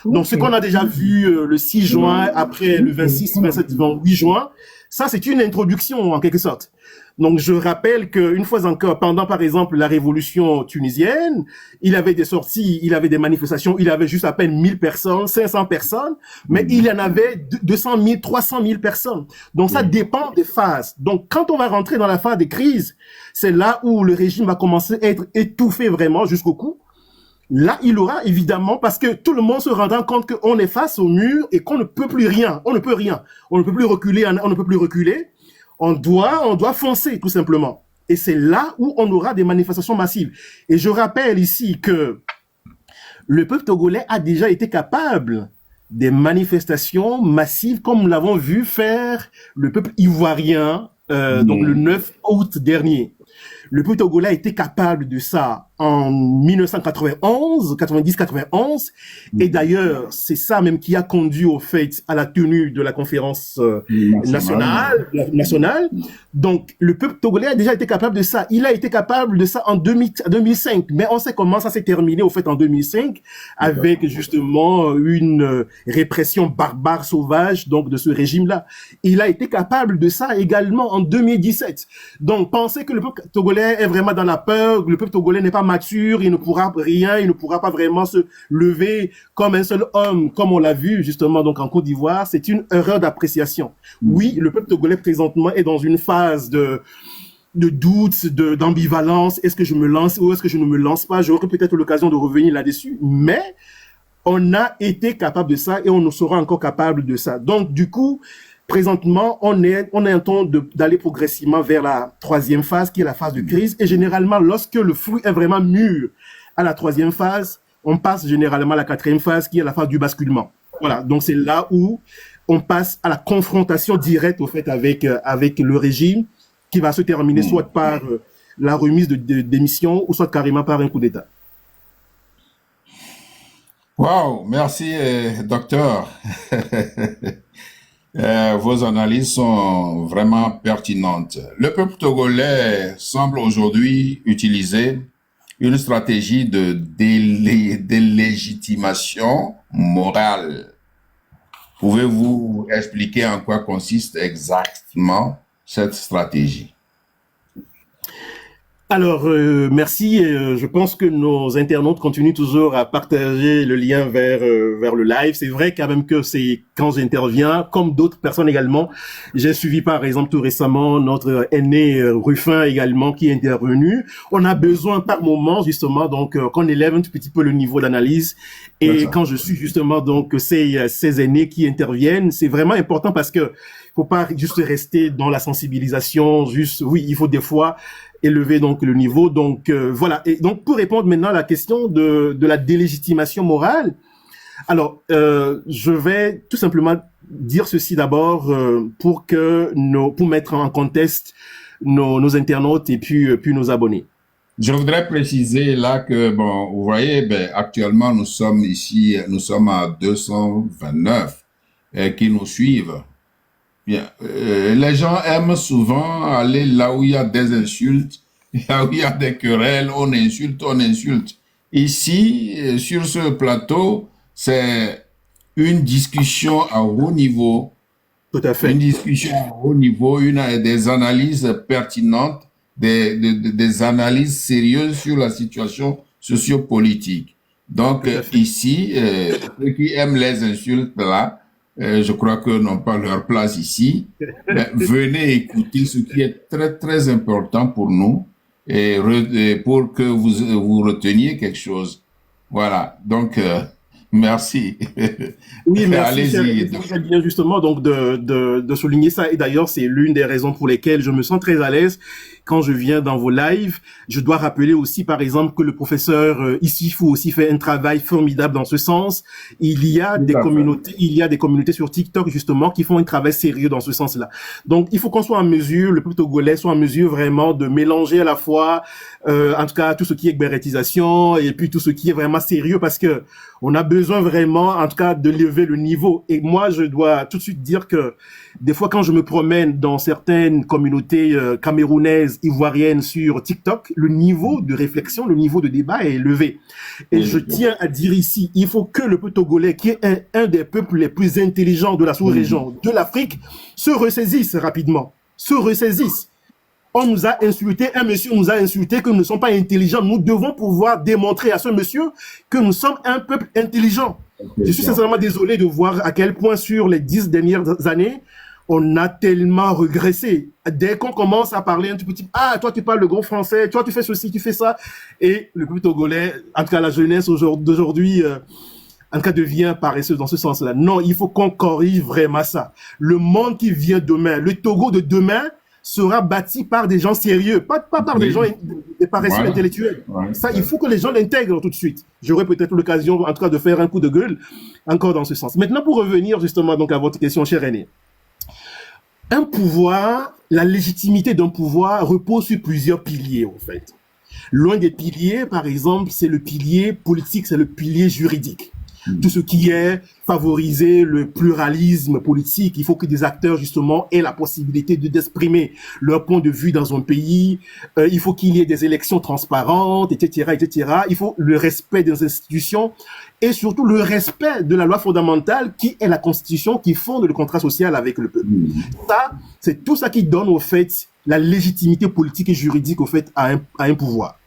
Donc ce qu'on a déjà vu le 6 juin, après le 26, 27, 28 juin, ça c'est une introduction en quelque sorte. Donc, je rappelle qu'une fois encore, pendant, par exemple, la révolution tunisienne, il avait des sorties, il avait des manifestations, il avait juste à peine 1000 personnes, 500 personnes, mais il y en avait 200 000, 300 000 personnes. Donc, ça dépend des phases. Donc, quand on va rentrer dans la phase des crises, c'est là où le régime va commencer à être étouffé vraiment jusqu'au cou. Là, il aura évidemment, parce que tout le monde se rendra compte qu'on est face au mur et qu'on ne peut plus rien. On ne peut rien. On ne peut plus reculer, on ne peut plus reculer. On doit foncer, tout simplement. Et c'est là où on aura des manifestations massives. Et je rappelle ici que le peuple togolais a déjà été capable des manifestations massives comme nous l'avons vu faire le peuple ivoirien donc le 9 août dernier. Le peuple togolais a été capable de ça en 1991, 90-91, et d'ailleurs, c'est ça même qui a conduit au fait à la tenue de la conférence nationale. Donc, le peuple togolais a déjà été capable de ça. Il a été capable de ça en 2005, mais on sait comment ça s'est terminé au fait en 2005, avec justement une répression barbare, sauvage, donc de ce régime-là. Il a été capable de ça également en 2017. Donc, penser que le peuple togolais est vraiment dans la peur, le peuple togolais n'est pas mature, il ne pourra rien, il ne pourra pas vraiment se lever comme un seul homme, comme on l'a vu justement donc en Côte d'Ivoire, c'est une erreur d'appréciation. Oui, le peuple togolais présentement est dans une phase de doute, d'ambivalence, est-ce que je me lance ou est-ce que je ne me lance pas? J'aurai peut-être l'occasion de revenir là-dessus, mais on a été capable de ça et on ne sera encore capable de ça. Donc du coup, présentement, on est en train d'aller progressivement vers la troisième phase, qui est la phase de crise. Et généralement, lorsque le fruit est vraiment mûr à la troisième phase, on passe généralement à la quatrième phase, qui est la phase du basculement. Voilà. Donc, c'est là où on passe à la confrontation directe, au fait, avec le régime, qui va se terminer soit par la remise de démission, ou soit carrément par un coup d'État. Wow, merci, docteur. Vos analyses sont vraiment pertinentes. Le peuple togolais semble aujourd'hui utiliser une stratégie de délégitimation morale. Pouvez-vous expliquer en quoi consiste exactement cette stratégie? Alors, merci. Je pense que nos internautes continuent toujours à partager le lien vers le live. C'est vrai quand même que c'est quand j'interviens, comme d'autres personnes également. J'ai suivi par exemple tout récemment notre aîné Ruffin également qui est intervenu. On a besoin par moment justement donc qu'on élève un tout petit peu le niveau d'analyse. Et quand je suis justement donc ces aînés qui interviennent, c'est vraiment important parce que faut pas juste rester dans la sensibilisation. Juste, oui, il faut des fois élever donc le niveau. Donc voilà. Et donc pour répondre maintenant à la question de la délégitimation morale, alors je vais tout simplement dire ceci d'abord pour mettre en contexte nos internautes et puis nos abonnés. Je voudrais préciser là que bon, vous voyez, actuellement nous sommes à 229 qui nous suivent. Bien, les gens aiment souvent aller là où il y a des insultes, là où il y a des querelles, on insulte. Ici, sur ce plateau, c'est une discussion à haut niveau. Tout à fait. Une discussion à haut niveau, des analyses pertinentes, des analyses sérieuses sur la situation sociopolitique. Donc, ici, ceux qui aiment les insultes là, je crois que n'ont pas leur place ici. Venez écouter ce qui est très, très important pour nous et pour que vous reteniez quelque chose. Voilà. Donc, merci. Oui, merci. Allez-y. C'est bien justement donc de souligner ça. Et d'ailleurs, c'est l'une des raisons pour lesquelles je me sens très à l'aise quand je viens dans vos lives. Je dois rappeler aussi, par exemple, que le professeur Issifou aussi fait un travail formidable dans ce sens. Il y a des communautés sur TikTok justement qui font un travail sérieux dans ce sens-là. Donc, il faut qu'on soit en mesure, le peuple togolais soit en mesure vraiment de mélanger à la fois, en tout cas, tout ce qui est bérétisation et puis tout ce qui est vraiment sérieux parce que on a besoin vraiment, en tout cas, de lever le niveau. Et moi, je dois tout de suite dire que des fois, quand je me promène dans certaines communautés camerounaises, ivoiriennes sur TikTok, le niveau de réflexion, le niveau de débat est élevé. Et je tiens à dire ici, il faut que le peuple togolais, qui est un des peuples les plus intelligents de la sous-région, de l'Afrique, se ressaisisse rapidement, se ressaisisse. On nous a insulté, un monsieur nous a insulté que nous ne sommes pas intelligents. Nous devons pouvoir démontrer à ce monsieur que nous sommes un peuple intelligent. Je suis sincèrement désolé de voir à quel point sur les 10 dernières années, on a tellement régressé. Dès qu'on commence à parler un tout petit, ah, toi tu parles le gros français, toi tu fais ceci, tu fais ça, et le peuple togolais, en tout cas la jeunesse d'aujourd'hui, en tout cas devient paresseux dans ce sens-là. Non, il faut qu'on corrige vraiment ça. Le monde qui vient demain, le Togo de demain, sera bâti par des gens sérieux, pas par des gens, des paresseux intellectuels. Ça, il faut que les gens l'intègrent tout de suite. J'aurai peut-être l'occasion, en tout cas, de faire un coup de gueule encore dans ce sens. Maintenant, pour revenir justement donc à votre question, cher Aîné. Un pouvoir, la légitimité d'un pouvoir repose sur plusieurs piliers, en fait. L'un des piliers, par exemple, c'est le pilier politique, c'est le pilier juridique. Tout ce qui est favoriser le pluralisme politique, il faut que des acteurs justement aient la possibilité d'exprimer leur point de vue dans un pays. Il faut qu'il y ait des élections transparentes, etc., etc. Il faut le respect des institutions et surtout le respect de la loi fondamentale qui est la Constitution qui fonde le contrat social avec le peuple. Ça, c'est tout ça qui donne au fait la légitimité politique et juridique au fait à un pouvoir.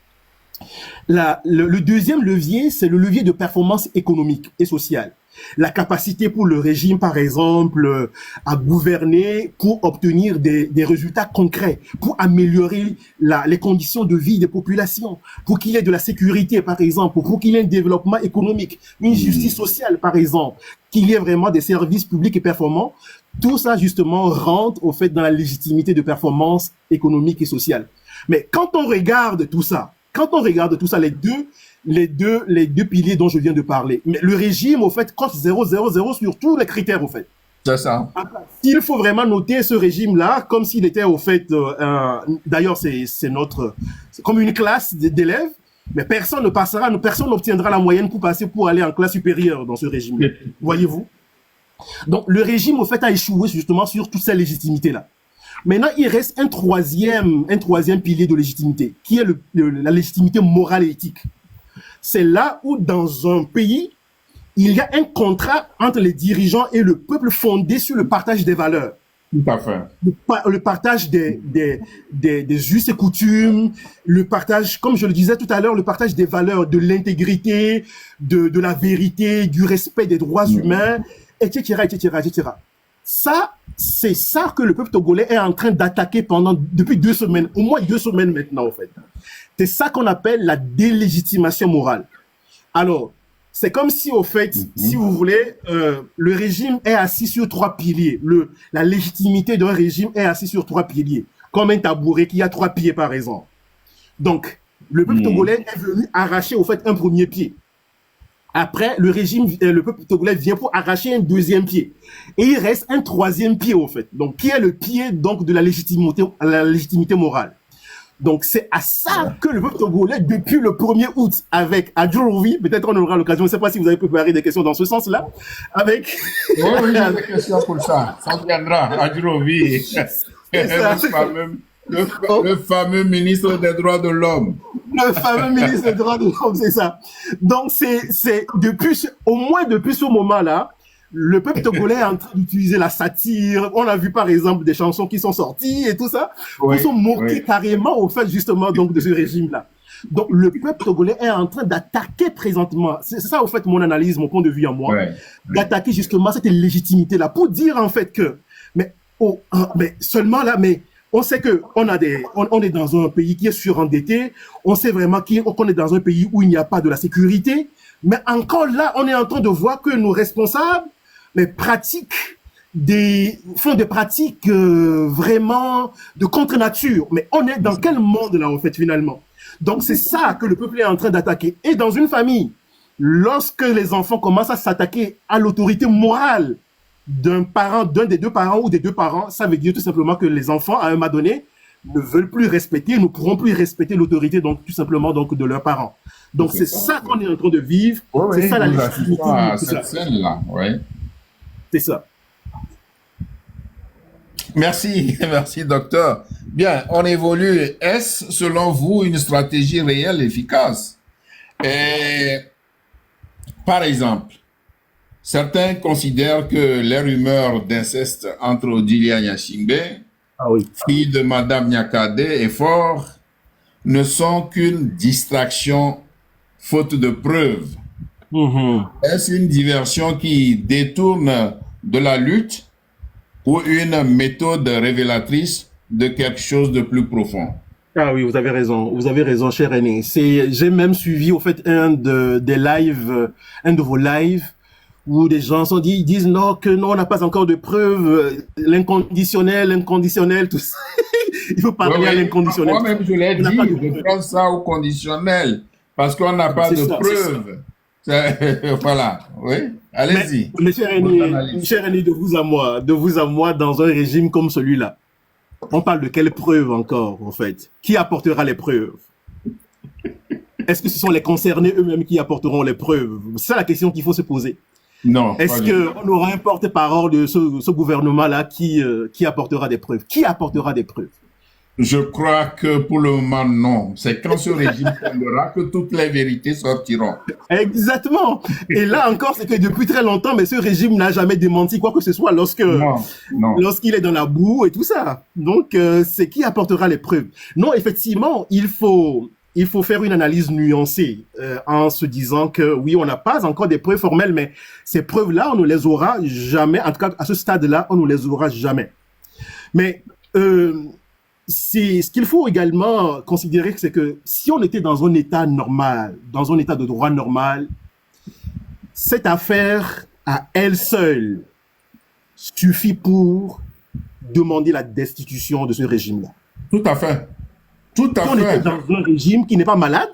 Le deuxième levier, c'est le levier de performance économique et sociale. La capacité pour le régime, par exemple, à gouverner pour obtenir des résultats concrets, pour améliorer les conditions de vie des populations, pour qu'il y ait de la sécurité, par exemple, pour qu'il y ait un développement économique, une justice sociale, par exemple, qu'il y ait vraiment des services publics et performants. Tout ça, justement, rentre au fait dans la légitimité de performance économique et sociale. Mais quand on regarde tout ça, les deux piliers dont je viens de parler, mais le régime, au fait, coche 0, 0, 0 sur tous les critères, au fait. C'est ça. Il faut vraiment noter ce régime-là comme s'il était, au fait, d'ailleurs, c'est comme une classe d'élèves, mais personne n'obtiendra la moyenne pour aller en classe supérieure dans ce régime. Voyez-vous? Donc, le régime, au fait, a échoué justement sur toute cette légitimité-là. Maintenant, il reste un troisième pilier de légitimité, qui est la légitimité morale et éthique. C'est là où, dans un pays, il y a un contrat entre les dirigeants et le peuple fondé sur le partage des valeurs. Tout à fait. Le partage des us et coutumes, le partage, comme je le disais tout à l'heure, le partage des valeurs, de l'intégrité, de la vérité, du respect des droits humains, etc., etc., etc. Ça, c'est ça que le peuple togolais est en train d'attaquer depuis 2 semaines, au moins 2 semaines maintenant, en fait. C'est ça qu'on appelle la délégitimation morale. Alors, c'est comme si, au fait, si vous voulez, le régime est assis sur 3 piliers. La légitimité d'un régime est assis sur 3 piliers. Comme un tabouret qui a 3 pieds, par exemple. Donc, le peuple togolais est venu arracher, au fait, un premier pied. Après, le peuple togolais vient pour arracher un deuxième pied. Et il reste un troisième pied, au fait. Donc, qui est le pied, donc, de la légitimité morale. Donc, c'est à ça que le peuple togolais, depuis le 1er août, avec Adjourovi, peut-être on aura l'occasion, je ne sais pas si vous avez préparé des questions dans ce sens-là, avec... Oui, j'ai des questions pour ça. Ça viendra, Adjourovi. Le fameux ministre des droits de l'homme. Le fameux ministre des droits de l'homme, c'est ça. Donc, c'est au moins depuis ce moment-là, le peuple togolais est en train d'utiliser la satire. On a vu, par exemple, des chansons qui sont sorties et tout ça. Ils sont moqués carrément au fait, justement, donc, de ce régime-là. Donc, le peuple togolais est en train d'attaquer présentement. C'est ça, au fait, mon analyse, mon point de vue à moi. D'attaquer, justement, cette légitimité-là pour dire, en fait, que, mais seulement là, mais, on sait que on est dans un pays qui est surendetté. On sait vraiment qu'on est dans un pays où il n'y a pas de la sécurité. Mais encore là, on est en train de voir que nos responsables, font des pratiques vraiment de contre-nature. Mais on est dans quel monde là, en fait, finalement? Donc c'est ça que le peuple est en train d'attaquer. Et dans une famille, lorsque les enfants commencent à s'attaquer à l'autorité morale d'un des deux parents ou des 2 parents, ça veut dire tout simplement que les enfants, à un moment donné, ne veulent plus respecter, ne pourront plus respecter l'autorité, donc tout simplement donc de leurs parents. Donc c'est ça qu'on est en train de vivre, c'est ça la légitimité. Cette scène-là, c'est ça. Merci, merci docteur. Bien, on évolue. Est-ce, selon vous, une stratégie réelle, efficace? Et, par exemple, certains considèrent que les rumeurs d'inceste entre Odilia Nyashimbe, fille de Madame Nyakade et Fort, ne sont qu'une distraction faute de preuves. Est-ce une diversion qui détourne de la lutte ou une méthode révélatrice de quelque chose de plus profond? Ah oui, vous avez raison, cher Aîné. J'ai même suivi, au fait, un de vos lives, où des gens disent non, on n'a pas encore de preuves, l'inconditionnel, tout ça. Il faut parler à l'inconditionnel. Moi-même, je l'ai On n'a pas de dit, je preuves. prends ça au conditionnel, parce qu'on n'a pas C'est de ça, c'est ça. preuves. Voilà, oui, allez-y. Mais Votre analyse. cher René, de vous à moi, dans un régime comme celui-là, on parle de quelles preuves encore, en fait? Qui apportera les preuves? Est-ce que ce sont les concernés eux-mêmes qui apporteront les preuves? C'est ça la question qu'il faut se poser. Non, pas Est-ce du tout. qu'on aura un porte-parole de ce gouvernement-là qui apportera des preuves? Qui apportera des preuves? Je crois que pour le moment, non. C'est quand ce régime tombera que toutes les vérités sortiront. Exactement. Et là encore, c'est que depuis très longtemps, mais ce régime n'a jamais démenti quoi que ce soit Non, non. lorsqu'il est dans la boue et tout ça. Donc, c'est qui apportera les preuves? Non, effectivement, il faut faire une analyse nuancée en se disant que oui, on n'a pas encore des preuves formelles, mais ces preuves-là, on ne les aura jamais. En tout cas, à ce stade-là, on ne les aura jamais. Mais ce qu'il faut également considérer, c'est que si on était dans un état normal, dans un état de droit normal, cette affaire à elle seule suffit pour demander la destitution de ce régime-là. Tout à fait. Tout à Si on était fait. dans un régime qui n'est pas malade,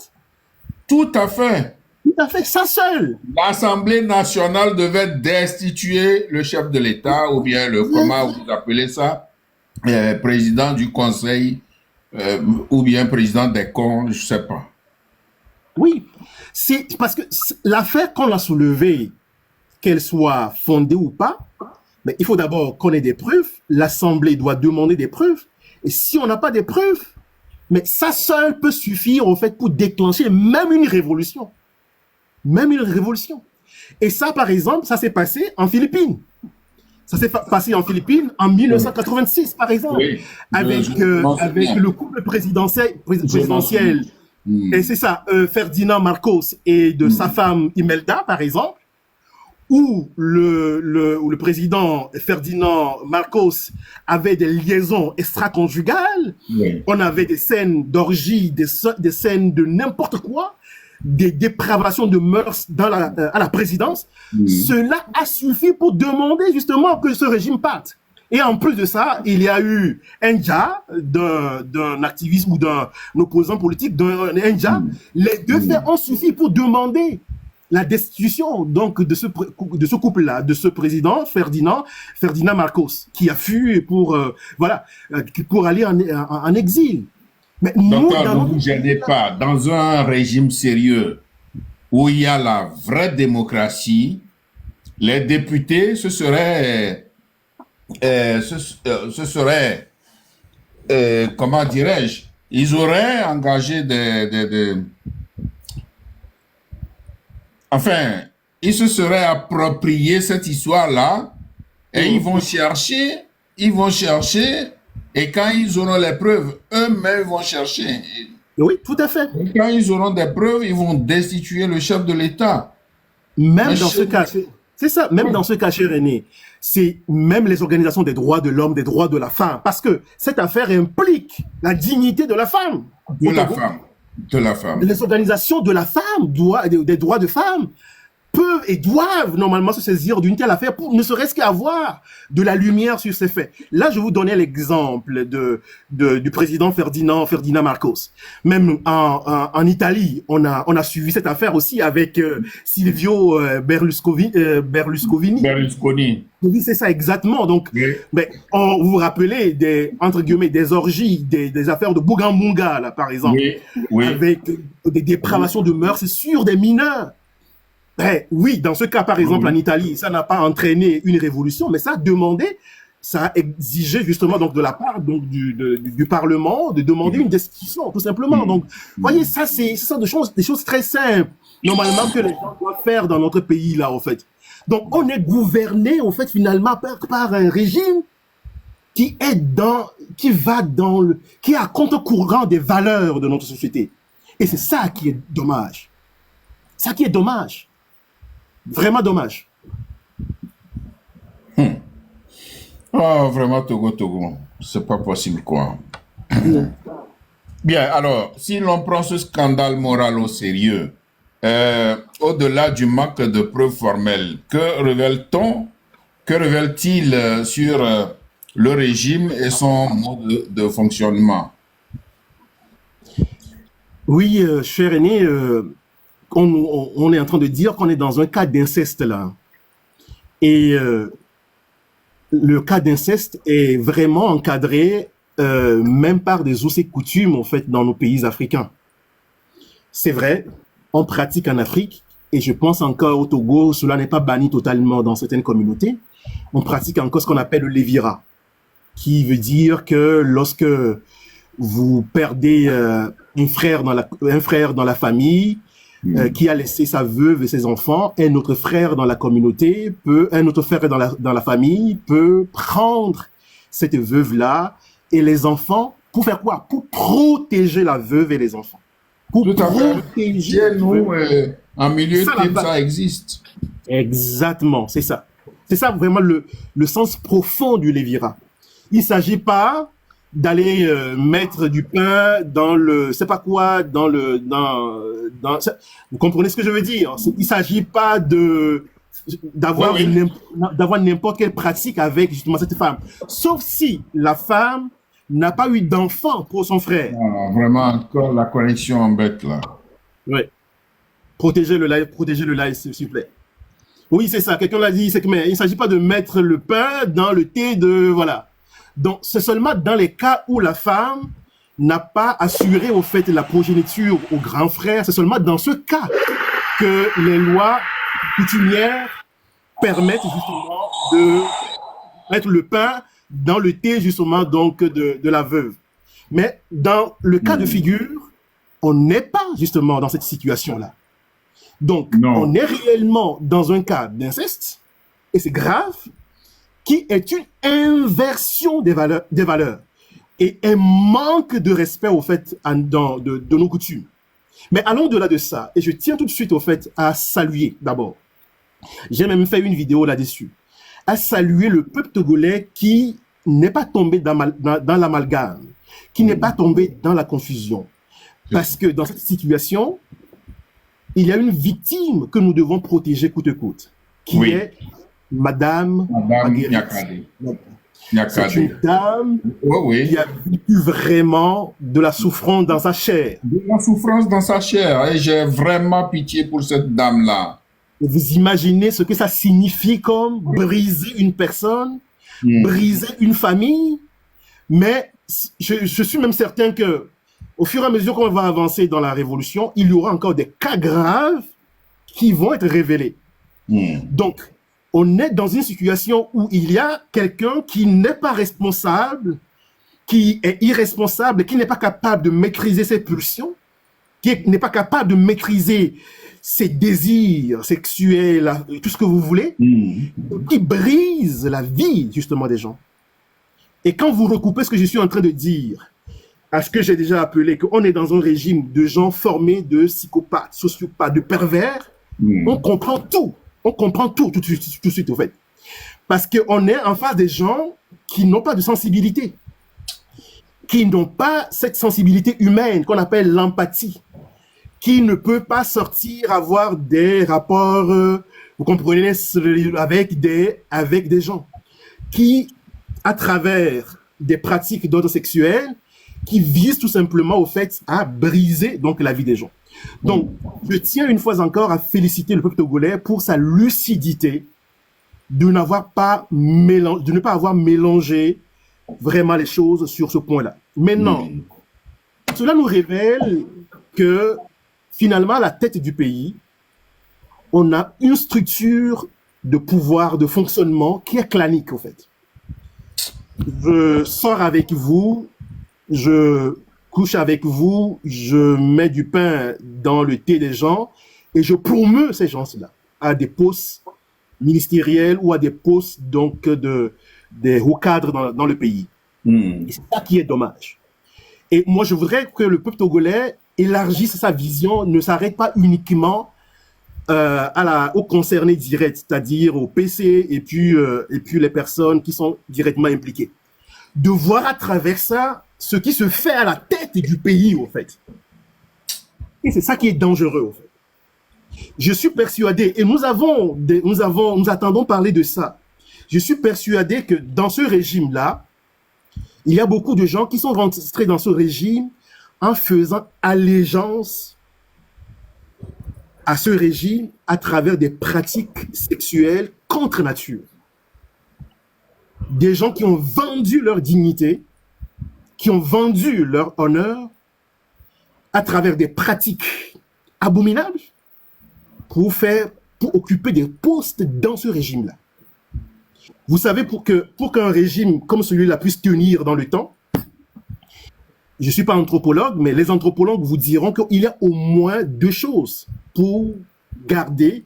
Tout à fait. tout à fait, ça seul. L'Assemblée nationale devait destituer le chef de l'État, ou bien comment vous appelez ça, président du Conseil, ou bien président des cons, je sais pas. Oui, c'est parce que l'affaire qu'on a soulevée, qu'elle soit fondée ou pas, mais il faut d'abord qu'on ait des preuves. L'Assemblée doit demander des preuves. Et si on n'a pas des preuves, mais ça seul peut suffire, en fait, pour déclencher même une révolution. Même une révolution. Et ça, par exemple, ça s'est passé en Philippines. Ça s'est passé en Philippines en 1986, par exemple, Oui, avec le couple présidentiel, et c'est ça, Ferdinand Marcos et de sa femme Imelda, par exemple, où le président Ferdinand Marcos avait des liaisons extra-conjugales, oui. on avait des scènes d'orgie, des scènes de n'importe quoi, des dépravations de mœurs à la présidence. Cela a suffi pour demander justement que ce régime parte. Et en plus de ça, il y a eu un jas d'un activiste ou d'un opposant politique, d'un jas. Les deux faits ont suffi pour demander la destitution donc de ce couple-là, de ce président Ferdinand Marcos, qui a fui pour pour aller en exil. Mais Docteur, ne vous gênez pas. Dans un régime sérieux où il y a la vraie démocratie, les députés, ce serait comment dirais-je, ils auraient engagé enfin, ils se seraient approprié cette histoire-là et ils vont chercher, et quand ils auront les preuves, eux-mêmes vont chercher. Oui, tout à fait. Et quand ils auront des preuves, ils vont destituer le chef de l'État. Même dans ce cas, c'est ça, même dans ce cas, cher René, c'est même les organisations des droits de l'homme, des droits de la femme, parce que cette affaire implique la dignité de la femme. De la femme. Les organisations de la femme, des droits de femmes, peuvent et doivent normalement se saisir d'une telle affaire pour ne serait-ce qu'avoir de la lumière sur ces faits. Là, je vous donnais l'exemple du président Ferdinand Marcos. Même en Italie, on a suivi cette affaire aussi avec Silvio Berlusconi. Oui, c'est ça exactement. Donc, mais vous vous rappelez entre guillemets des orgies, des affaires de Bougambounga là, par exemple, avec des dépravations de mœurs sur des mineurs. Oui, dans ce cas, par exemple, en Italie, ça n'a pas entraîné une révolution, mais ça a demandé, ça a exigé justement donc de la part donc du Parlement de demander une destitution, tout simplement. Donc, voyez, ça c'est des choses très simples, normalement que les gens doivent faire dans notre pays là, en fait. Donc, on est gouverné, en fait, finalement par un régime qui est qui est à contre-courant des valeurs de notre société. Et c'est ça qui est dommage. Ça qui est dommage. Vraiment dommage. Oh, vraiment, Togo. C'est pas possible, quoi. Bien, alors, si l'on prend ce scandale moral au sérieux, au-delà du manque de preuves formelles, que révèle-t-il sur le régime et son mode de fonctionnement. Oui, cher aîné, on est en train de dire qu'on est dans un cas d'inceste là. Et le cas d'inceste est vraiment encadré même par des us et coutumes en fait dans nos pays africains. C'est vrai, on pratique en Afrique, et je pense encore au Togo, cela n'est pas banni totalement dans certaines communautés. On pratique encore ce qu'on appelle le lévira, qui veut dire que lorsque vous perdez un frère dans la famille, qui a laissé sa veuve et ses enfants, un autre frère dans la communauté un autre frère dans la famille peut prendre cette veuve-là et les enfants pour faire quoi? Pour protéger la veuve et les enfants. Pour Tout à fait. protéger. Nous, en milieu Ça, type, là-bas. ça existe. Exactement, c'est ça. C'est ça vraiment le sens profond du lévira. Il ne s'agit pas d'aller mettre du pain dans le, c'est pas quoi, vous comprenez ce que je veux dire? Il ne s'agit pas d'avoir Oui, oui. d'avoir n'importe quelle pratique avec justement cette femme. Sauf si la femme n'a pas eu d'enfant pour son frère. Ah, vraiment, encore la connexion embête là. Oui. Protégez le live, s'il vous plaît. Oui, c'est ça. Quelqu'un l'a dit, c'est que, mais il ne s'agit pas de mettre le pain dans le thé voilà. Donc, c'est seulement dans les cas où la femme n'a pas assuré, au fait, la progéniture au grand frère. C'est seulement dans ce cas que les lois coutumières permettent justement de mettre le pain dans le thé, justement, donc, de la veuve. Mais dans le cas de figure, on n'est pas, justement, dans cette situation-là. Donc, on est réellement dans un cas d'inceste, et c'est grave, qui est une inversion des valeurs et un manque de respect, au fait, de nos coutumes. Mais allons au-delà de ça, et je tiens tout de suite, au fait, à saluer, d'abord. J'ai même fait une vidéo là-dessus, à saluer le peuple togolais qui n'est pas tombé dans l'amalgame, qui n'est pas tombé dans la confusion. Parce que dans cette situation, il y a une victime que nous devons protéger coûte que coûte, qui est Madame Niakade. C'est une dame qui a vécu vraiment de la souffrance dans sa chair. De la souffrance dans sa chair. Et j'ai vraiment pitié pour cette dame-là. Vous imaginez ce que ça signifie comme briser une personne, briser une famille. Mais je suis même certain que au fur et à mesure qu'on va avancer dans la révolution, il y aura encore des cas graves qui vont être révélés. Donc, on est dans une situation où il y a quelqu'un qui n'est pas responsable, qui est irresponsable, qui n'est pas capable de maîtriser ses pulsions, qui n'est pas capable de maîtriser ses désirs sexuels, tout ce que vous voulez, qui brise la vie, justement, des gens. Et quand vous recoupez ce que je suis en train de dire, à ce que j'ai déjà appelé, qu'on est dans un régime de gens formés de psychopathes, sociopathes, de pervers, on comprend tout. On comprend tout de suite, au fait. Parce qu'on est en face des gens qui n'ont pas de sensibilité, qui n'ont pas cette sensibilité humaine qu'on appelle l'empathie, qui ne peut pas sortir, avoir des rapports, vous comprenez, avec des gens, qui, à travers des pratiques d'ordre sexuel, qui visent tout simplement au fait à briser donc la vie des gens. Donc, je tiens une fois encore à féliciter le peuple togolais pour sa lucidité de ne pas avoir mélangé vraiment les choses sur ce point-là. Maintenant, cela nous révèle que finalement, à la tête du pays, on a une structure de pouvoir, de fonctionnement qui est clanique, en fait. Je sors avec vous, je couche avec vous, je mets du pain dans le thé des gens et je promeus ces gens-là à des postes ministériels ou à des postes donc des hauts cadres dans le pays. Et c'est ça qui est dommage. Et moi, je voudrais que le peuple togolais élargisse sa vision, ne s'arrête pas uniquement aux concernés directs, c'est-à-dire au PC et puis les personnes qui sont directement impliquées. De voir à travers ça ce qui se fait à la tête du pays, en fait. Et c'est ça qui est dangereux, en fait. Je suis persuadé, et nous attendons parler de ça. Je suis persuadé que dans ce régime-là, Il y a beaucoup de gens qui sont rentrés dans ce régime en faisant allégeance à ce régime à travers des pratiques sexuelles contre nature. Des gens qui ont vendu leur dignité, qui ont vendu leur honneur à travers des pratiques abominables pour occuper des postes dans ce régime-là. Vous savez, pour qu'un régime comme celui-là puisse tenir dans le temps, je ne suis pas anthropologue, mais les anthropologues vous diront qu'il y a au moins deux choses pour garder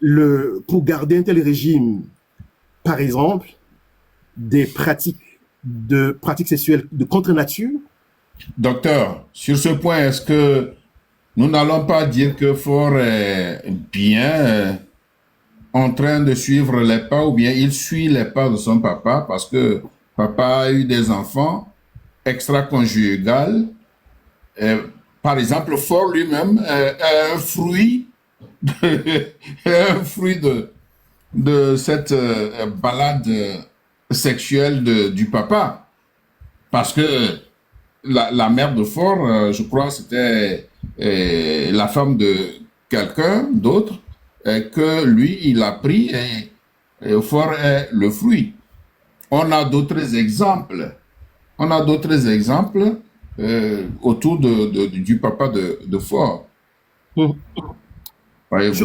un tel régime. Par exemple, des pratiques sexuelles de contre-nature. Docteur, sur ce point, est-ce que nous n'allons pas dire que Faure est bien en train de suivre les pas, ou bien il suit les pas de son papa, parce que papa a eu des enfants extra-conjugales. Par exemple, Faure lui-même est un fruit de cette balade sexuelle du papa. Parce que la mère de Faure, je crois, c'était la femme de quelqu'un d'autre, que lui, il a pris, et Faure est le fruit. On a d'autres exemples. Autour du papa de Faure. Moi, je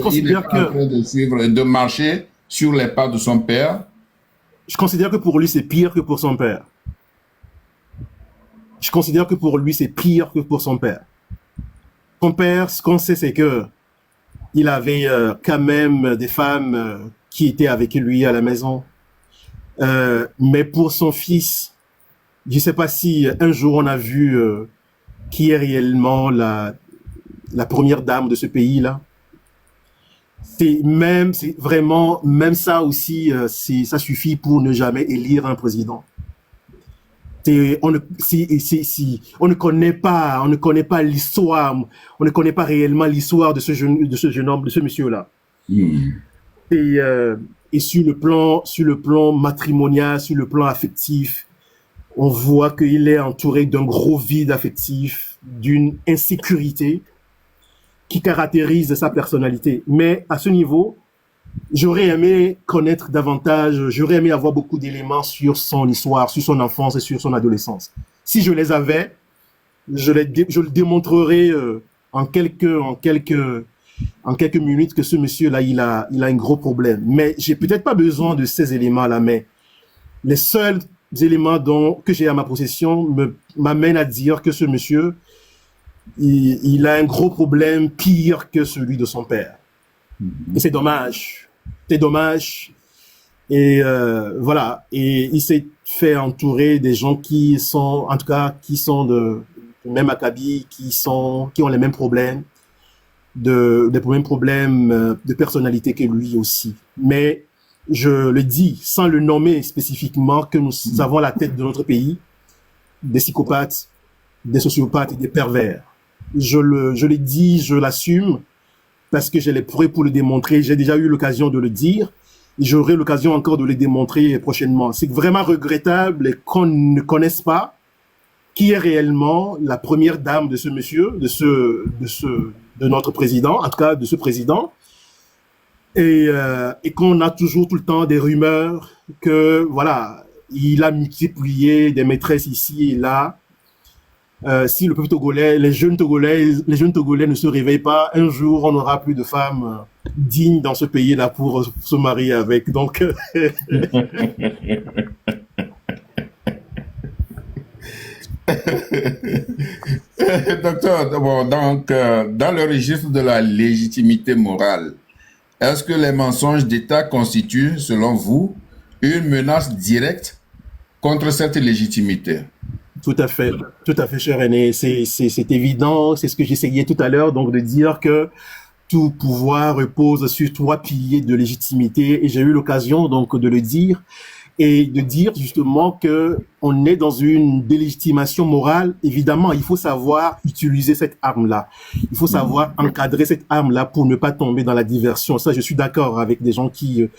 considère que... en train de suivre, de marcher sur les pas de son père. Je considère que pour lui, c'est pire que pour son père. Son père, ce qu'on sait, c'est que il avait quand même des femmes qui étaient avec lui à la maison. Mais pour son fils, je ne sais pas si un jour on a vu qui est réellement la première dame de ce pays-là. C'est vraiment, même ça aussi, ça suffit pour ne jamais élire un président. On ne connaît pas l'histoire, on ne connaît pas réellement l'histoire de ce jeune homme, de ce monsieur-là. Et sur le plan matrimonial, sur le plan affectif, on voit qu'il est entouré d'un gros vide affectif, d'une insécurité qui caractérise sa personnalité. Mais à ce niveau, j'aurais aimé connaître davantage, j'aurais aimé avoir beaucoup d'éléments sur son histoire, sur son enfance et sur son adolescence. Si je les avais, je le démontrerai en quelques minutes que ce monsieur-là, il a un gros problème. Mais j'ai peut-être pas besoin de ces éléments-là, mais les seuls éléments que j'ai à ma possession m'amènent à dire que ce monsieur, il a un gros problème pire que celui de son père. Et c'est dommage. Et voilà. Et il s'est fait entourer des gens qui sont de même acabit, qui ont les mêmes problèmes, des mêmes problèmes de personnalité que lui aussi. Mais je le dis sans le nommer spécifiquement que nous avons à la tête de notre pays des psychopathes, des sociopathes et des pervers. Je le dis, je l'assume, parce que j'ai les preuves pour le démontrer. J'ai déjà eu l'occasion de le dire. Et j'aurai l'occasion encore de le démontrer prochainement. C'est vraiment regrettable qu'on ne connaisse pas qui est réellement la première dame de ce monsieur, de notre président, en tout cas de ce président. Et qu'on a toujours tout le temps des rumeurs que, voilà, il a multiplié des maîtresses ici et là. Si le peuple togolais, les jeunes togolais ne se réveillent pas, un jour, on n'aura plus de femmes dignes dans ce pays-là pour se marier avec. Donc, Docteur, donc, dans le registre de la légitimité morale, est-ce que les mensonges d'État constituent, selon vous, une menace directe contre cette légitimité? Tout à fait, cher René. C'est évident. C'est ce que j'essayais tout à l'heure, donc de dire que tout pouvoir repose sur trois piliers de légitimité. Et j'ai eu l'occasion donc de le dire et de dire justement que on est dans une délégitimation morale. Évidemment, il faut savoir utiliser cette arme-là. Il faut savoir encadrer cette arme-là pour ne pas tomber dans la diversion. Ça, je suis d'accord avec des gens qui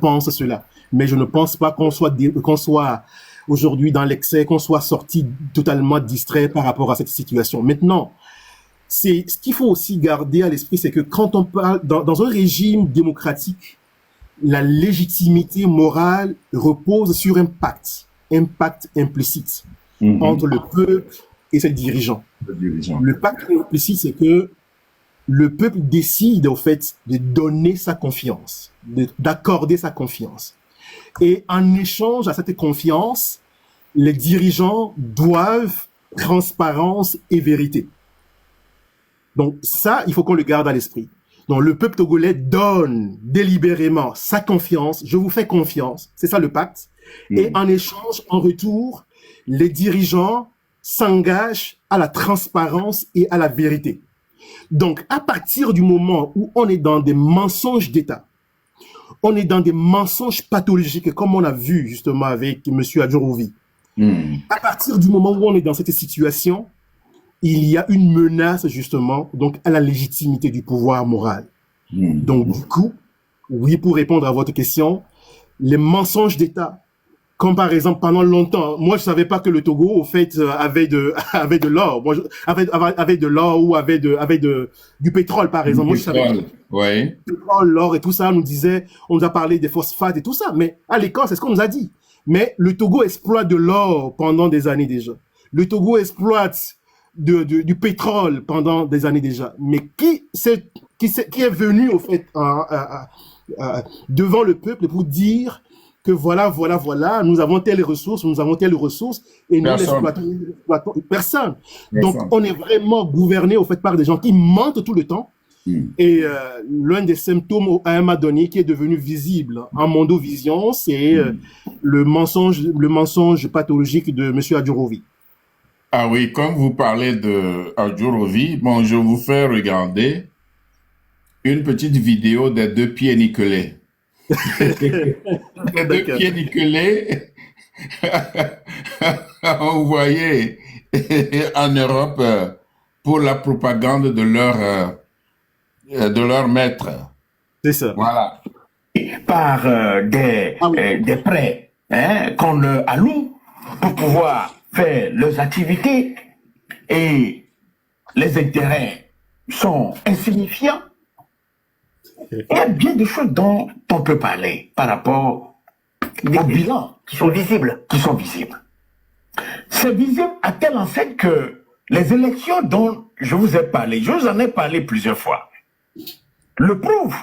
pensent cela. Mais je ne pense pas qu'on soit aujourd'hui dans l'excès, qu'on soit sorti totalement distrait par rapport à cette situation. Maintenant, c'est ce qu'il faut aussi garder à l'esprit, c'est que quand on parle dans un régime démocratique, la légitimité morale repose sur un pacte implicite entre le peuple et ses dirigeants. Le pacte implicite, c'est que le peuple décide, au fait, de donner sa confiance, d'accorder sa confiance. Et en échange à cette confiance, les dirigeants doivent transparence et vérité. Donc ça, il faut qu'on le garde à l'esprit. Donc le peuple togolais donne délibérément sa confiance. Je vous fais confiance. C'est ça le pacte. Et en échange, en retour, les dirigeants s'engagent à la transparence et à la vérité. Donc, à partir du moment où on est dans des mensonges d'État, on est dans des mensonges pathologiques, comme on a vu justement avec M. Adjorovi. À partir du moment où on est dans cette situation, il y a une menace justement donc à la légitimité du pouvoir moral. Donc, du coup, oui, pour répondre à votre question, les mensonges d'État, comme par exemple pendant longtemps, moi je savais pas que le Togo au fait avait de l'or, moi avait de l'or ou avait du pétrole par exemple. Moi je savais ouais. Pétrole, l'or et tout ça, on nous a parlé des phosphates et tout ça, mais à l'école c'est ce qu'on nous a dit. Mais le Togo exploite de l'or pendant des années déjà. Le Togo exploite du pétrole pendant des années déjà. Mais qui est venu au fait devant le peuple pour dire que voilà, nous avons telles ressources, et nous l'exploitons personne. Donc, on est vraiment gouverné, au fait, par des gens qui mentent tout le temps. Et l'un des symptômes à un moment donné qui est devenu visible en mondovision, c'est le mensonge pathologique de M. Adjorovi. Ah oui, comme vous parlez de Adjorovi, bon, je vous fais regarder une petite vidéo des deux pieds nickelés. Les deux pieds nickelés envoyés en Europe pour la propagande de leur maître. C'est ça. Voilà. Par des prêts qu'on alloue pour pouvoir faire leurs activités et les intérêts sont insignifiants. Il y a bien de choses dont on peut parler par rapport au bilan qui sont visibles. C'est visible à telle enseigne que les élections dont je vous ai parlé, je vous en ai parlé plusieurs fois, le prouvent.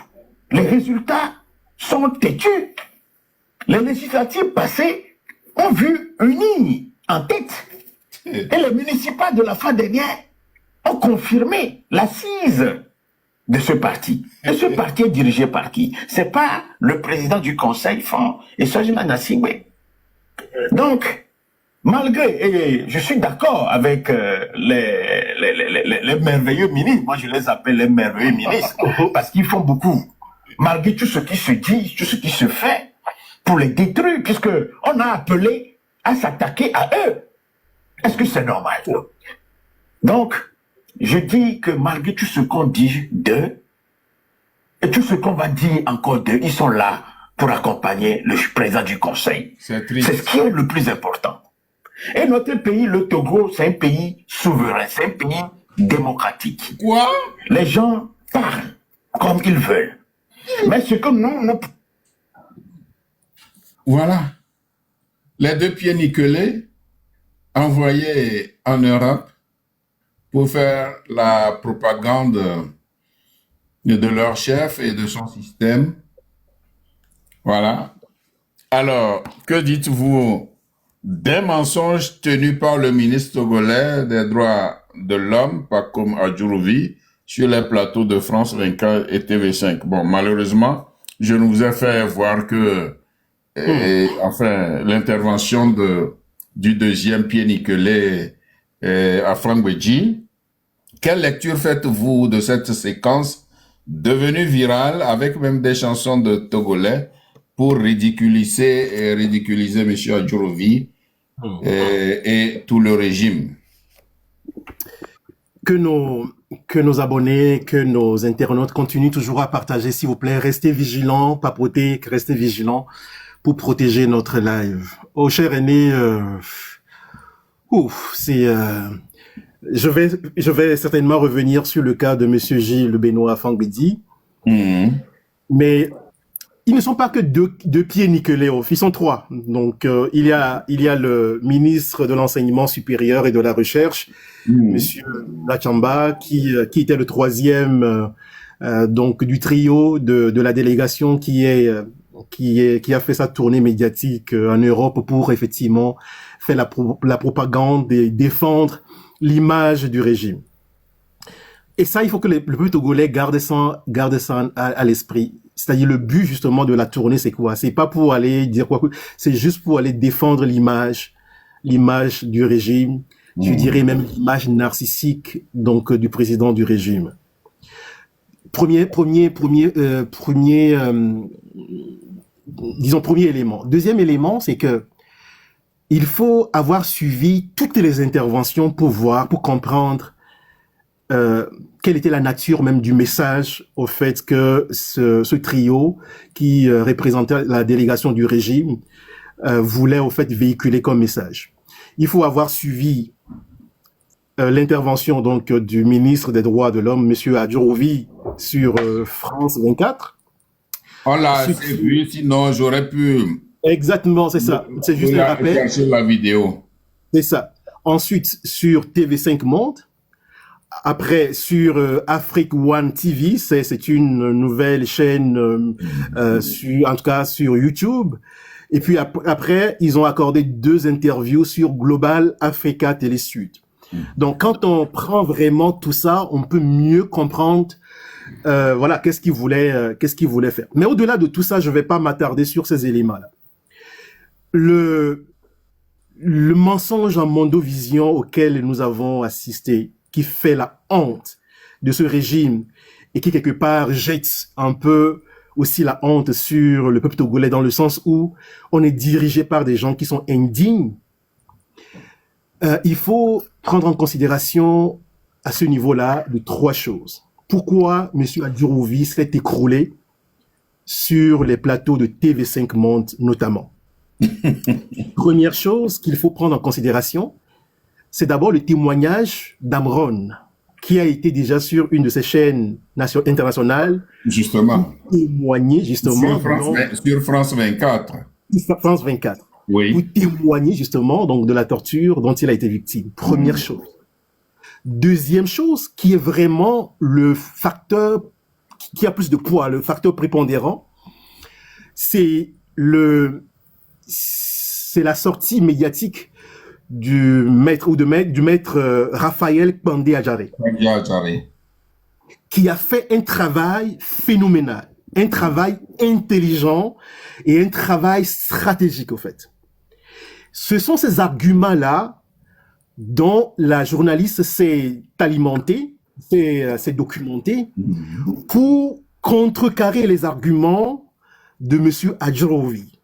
Les résultats sont têtus. Les législatives passées ont vu une en tête. Et les municipales de la fin dernière ont confirmé l'assise de ce parti. Et ce parti est dirigé par qui? C'est pas le président du conseil, et Sojina Nassingwe. Donc, malgré, et je suis d'accord avec les merveilleux ministres, moi je les appelle les merveilleux ministres, parce qu'ils font beaucoup. Malgré tout ce qui se dit, tout ce qui se fait, pour les détruire, puisque on a appelé à s'attaquer à eux. Est-ce que c'est normal? Donc, je dis que malgré tout ce qu'on dit d'eux, et tout ce qu'on va dire encore d'eux, ils sont là pour accompagner le président du conseil. C'est ce qui est le plus important. Et notre pays, le Togo, c'est un pays souverain, c'est un pays démocratique. Quoi? Les gens parlent comme ils veulent. Mais ce que nous... Voilà. Les deux pieds nickelés envoyés en Europe pour faire la propagande de leur chef et de son système. Voilà. Alors, que dites-vous des mensonges tenus par le ministre togolais des droits de l'homme, Pakom Adjorovi, sur les plateaux de France 24 et TV5? Bon, malheureusement, je ne vous ai fait voir que l'intervention du deuxième pied nickelé à Frangweji. Quelle lecture faites-vous de cette séquence devenue virale avec même des chansons de Togolais pour ridiculiser M. Adjorovi et tout le régime? Que nos abonnés, que nos internautes continuent toujours à partager, s'il vous plaît. Restez vigilants, papotez, restez vigilants. pour protéger notre live. Oh, cher aîné, je vais certainement revenir sur le cas de Monsieur Gilles Benoît Fangbedi, mais ils ne sont pas que deux pieds nickelés, ils sont trois. Donc, il y a le ministre de l'Enseignement supérieur et de la Recherche, Monsieur Lachamba, qui était le troisième donc du trio de la délégation qui a fait sa tournée médiatique en Europe pour effectivement faire la propagande et défendre l'image du régime. Et ça, il faut que le peuple togolais garde ça à l'esprit. C'est-à-dire le but justement de la tournée, c'est quoi? C'est pas pour aller dire quoi, c'est juste pour aller défendre l'image du régime. Je dirais même l'image narcissique donc du président du régime. Premier élément. Deuxième élément, c'est que il faut avoir suivi toutes les interventions pour comprendre quelle était la nature même du message au fait que ce trio qui représentait la délégation du régime voulait au fait véhiculer comme message. Il faut avoir suivi l'intervention donc du ministre des Droits de l'Homme, Monsieur Adjourovi, sur France 24. On l'a vu, sinon j'aurais pu... Exactement, c'est ça. C'est juste un rappel. Chercher la vidéo. C'est ça. Ensuite, sur TV5 Monde. Après, sur Afrique One TV, c'est une nouvelle chaîne, en tout cas sur YouTube. Et puis après, ils ont accordé 2 interviews sur Global Africa Télé Sud. Donc, quand on prend vraiment tout ça, on peut mieux comprendre, voilà, qu'est-ce qu'ils voulaient faire. Mais au-delà de tout ça, je vais pas m'attarder sur ces éléments-là. Le mensonge en mondovision auquel nous avons assisté, qui fait la honte de ce régime et qui quelque part jette un peu aussi la honte sur le peuple togolais dans le sens où on est dirigé par des gens qui sont indignes. Il faut prendre en considération à ce niveau-là de 3 choses. Pourquoi M. Adjourovi s'est écroulé sur les plateaux de TV5 Monde notamment? Première chose qu'il faut prendre en considération, c'est d'abord le témoignage d'Amron, qui a été déjà sur une de ces chaînes internationales. Justement. Témoigner justement. Sur France 24. France 24. Oui. Pour témoigner justement donc de la torture dont il a été victime. Première chose. Deuxième chose, qui est vraiment le facteur qui a plus de poids, le facteur prépondérant, c'est la sortie médiatique du maître Raphaël Pandé Adjaré, qui a fait un travail phénoménal, un travail intelligent et un travail stratégique au fait. Ce sont ces arguments-là dont la journaliste s'est alimentée, s'est documentée pour contrecarrer les arguments de M. Adjourovi.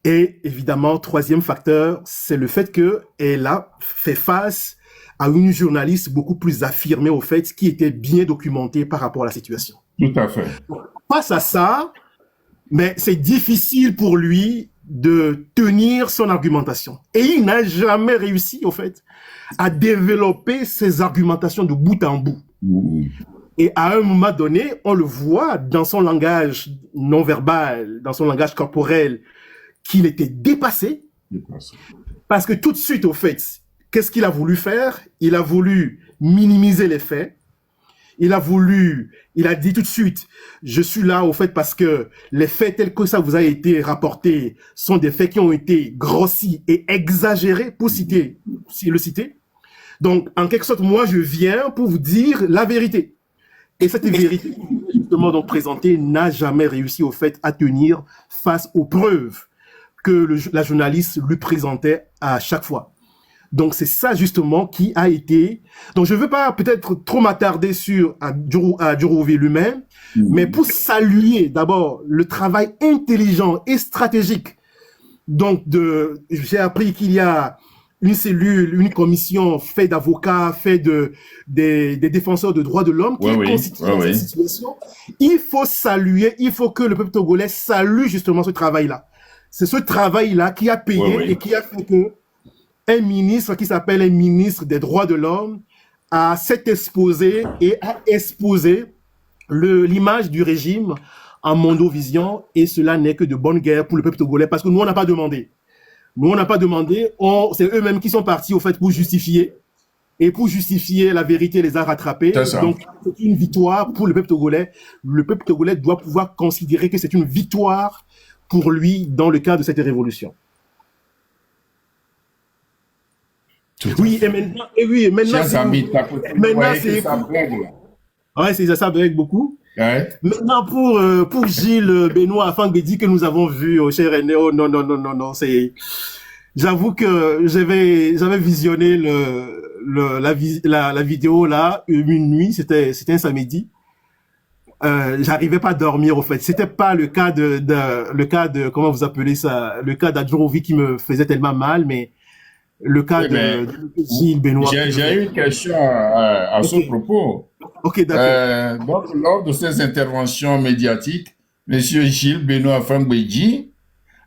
Et évidemment, troisième facteur, c'est le fait qu'elle a fait face à une journaliste beaucoup plus affirmée au fait, qui était bien documentée par rapport à la situation. Tout à fait. Face à ça, mais c'est difficile pour lui de tenir son argumentation. Et il n'a jamais réussi, au fait, à développer ses argumentations de bout en bout. Et à un moment donné, on le voit dans son langage non-verbal, dans son langage corporel, qu'il était dépassé, parce que tout de suite, au fait, qu'est-ce qu'il a voulu faire? Il a voulu minimiser les faits. Il a dit tout de suite, je suis là, au fait, parce que les faits tels que ça vous a été rapporté sont des faits qui ont été grossis et exagérés, pour le citer. Donc, en quelque sorte, moi, je viens pour vous dire la vérité. Et cette vérité, justement, donc présentée, n'a jamais réussi, au fait, à tenir face aux preuves que la journaliste lui présentait à chaque fois. Donc, c'est ça, justement, qui a été... Donc, je ne veux pas peut-être trop m'attarder sur Adjourovi lui-même, mais pour saluer d'abord le travail intelligent et stratégique. Donc, j'ai appris qu'il y a une cellule, une commission faite d'avocats, faite des défenseurs de droits de l'homme qui est constituée dans cette situation. Il faut saluer, il faut que le peuple togolais salue justement ce travail-là. C'est ce travail-là qui a payé et qui a fait que un ministre qui s'appelle un ministre des droits de l'homme s'est exposé et a exposé l'image du régime en mondovision, et cela n'est que de bonne guerre pour le peuple togolais, parce que nous, on n'a pas demandé. Nous, on n'a pas demandé, c'est eux-mêmes qui sont partis, au fait, pour justifier. Et pour justifier, la vérité les a rattrapés. Donc, c'est une victoire pour le peuple togolais. Le peuple togolais doit pouvoir considérer que c'est une victoire pour lui dans le cadre de cette révolution. Oui, et maintenant, maintenant c'est... Ouais, c'est ça avec beaucoup. Ouais. Maintenant, pour Gilles Benoît Afang-Bédi que nous avons vu au cher René, non, c'est... J'avoue que j'avais visionné la vidéo là, une nuit, c'était un samedi. J'arrivais pas à dormir, au fait. C'était pas le cas de, comment vous appelez ça, le cas d'Adjorovi qui me faisait tellement mal, mais le cas de Gilles Benoît. J'ai une question à ce propos. Ok, d'accord. Donc, lors de ces interventions médiatiques, Monsieur Gilles Benoît Afang-Bédi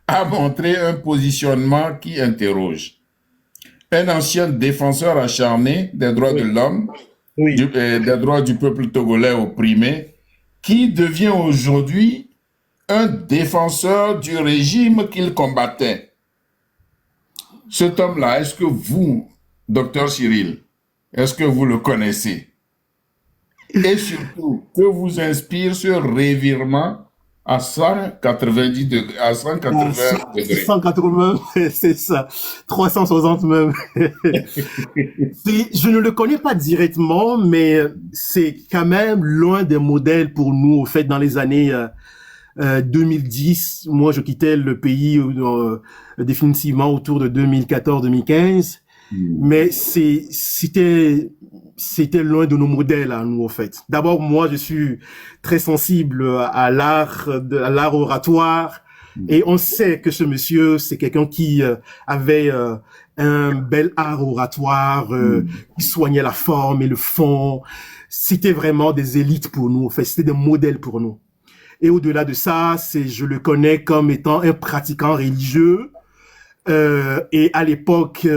a montré un positionnement qui interroge. Un ancien défenseur acharné des droits de l'homme, des droits du peuple togolais opprimé, qui devient aujourd'hui un défenseur du régime qu'il combattait. Cet homme-là, est-ce que vous, docteur Cyril, est-ce que vous le connaissez? Et surtout, que vous inspire ce revirement à 190 degrés, à 180 degrés? 180, c'est ça. 360 même. Je ne le connais pas directement, mais c'est quand même l'un des modèles pour nous, au fait, dans les années 2010. Moi, je quittais le pays définitivement autour de 2014-2015. Mais c'était l'un de nos modèles à nous, en fait. D'abord, moi, je suis très sensible à l'art oratoire, et on sait que ce monsieur, c'est quelqu'un qui avait un bel art oratoire, qui soignait la forme et le fond. C'était vraiment des élites pour nous, en fait. C'était des modèles pour nous. Et au-delà de ça, je le connais comme étant un pratiquant religieux. Et à l'époque,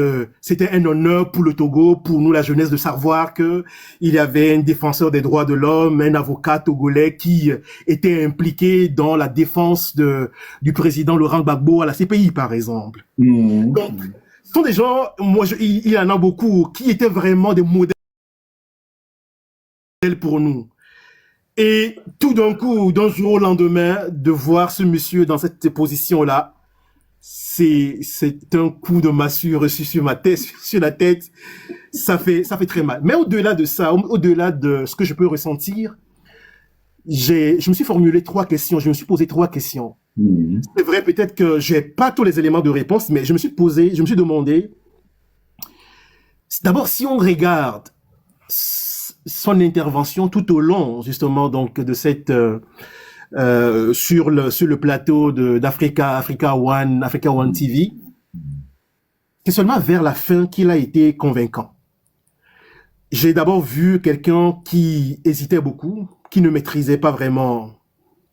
c'était un honneur pour le Togo, pour nous la jeunesse, de savoir que il y avait un défenseur des droits de l'homme, un avocat togolais qui était impliqué dans la défense du président Laurent Gbagbo à la CPI, par exemple. Donc, ce sont des gens, il y en a beaucoup, qui étaient vraiment des modèles pour nous. Et tout d'un coup, d'un jour au lendemain, de voir ce monsieur dans cette position-là, c'est un coup de massue reçu sur ma tête, sur la tête. Ça fait très mal. Mais au-delà de ça, au-delà de ce que je peux ressentir, je me suis formulé 3 questions. Je me suis posé 3 questions. C'est vrai, peut-être que j'ai pas tous les éléments de réponse, mais je me suis demandé, d'abord, si on regarde son intervention tout au long, justement, donc, de cette, sur le plateau d'Africa One TV, c'est seulement vers la fin qu'il a été convaincant. J'ai d'abord vu quelqu'un qui hésitait beaucoup, qui ne maîtrisait pas vraiment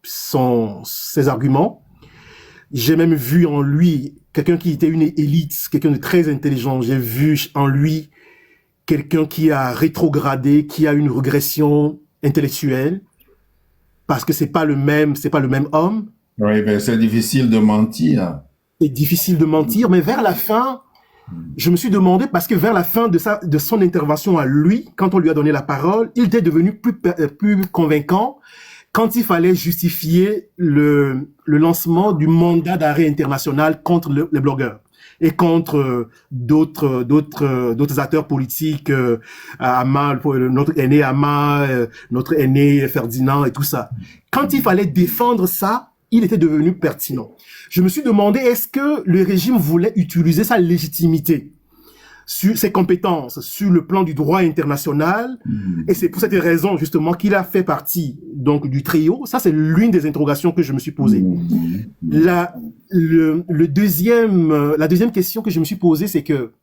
ses arguments. J'ai même vu en lui quelqu'un qui était une élite, quelqu'un de très intelligent. J'ai vu en lui quelqu'un qui a rétrogradé, qui a une régression intellectuelle, parce que c'est pas le même homme. Oui, mais c'est difficile de mentir. C'est difficile de mentir, mais vers la fin, je me suis demandé, parce que vers la fin de son intervention à lui, quand on lui a donné la parole, il était devenu plus convaincant quand il fallait justifier le lancement du mandat d'arrêt international contre les blogueurs et contre d'autres acteurs politiques, notre aîné Ama, notre aîné Ferdinand et tout ça. Quand il fallait défendre ça, il était devenu pertinent. Je me suis demandé, est-ce que le régime voulait utiliser sa légitimité, sur ses compétences, sur le plan du droit international, et c'est pour cette raison, justement, qu'il a fait partie, donc, du trio. Ça, c'est l'une des interrogations que je me suis posée. La deuxième question que je me suis posée, c'est que,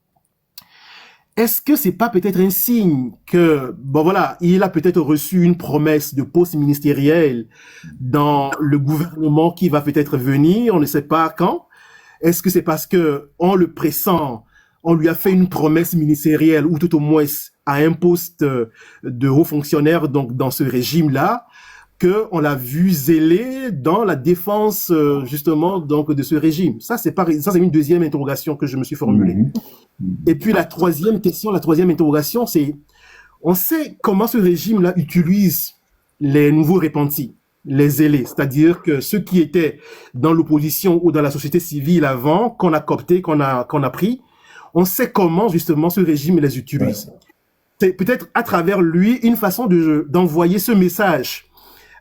est-ce que c'est pas peut-être un signe que, bon voilà, il a peut-être reçu une promesse de poste ministériel dans le gouvernement qui va peut-être venir, on ne sait pas quand. Est-ce que c'est parce que on le pressent, on lui a fait une promesse ministérielle ou tout au moins à un poste de haut fonctionnaire donc dans ce régime-là, que on l'a vu zélé dans la défense justement donc de ce régime. Ça c'est une deuxième interrogation que je me suis formulée. Et puis la troisième interrogation, c'est on sait comment ce régime-là utilise les nouveaux repentis, les zélés, c'est-à-dire que ceux qui étaient dans l'opposition ou dans la société civile avant, qu'on a coopté, qu'on a pris, on sait comment justement ce régime les utilise. C'est peut-être à travers lui une façon d'envoyer ce message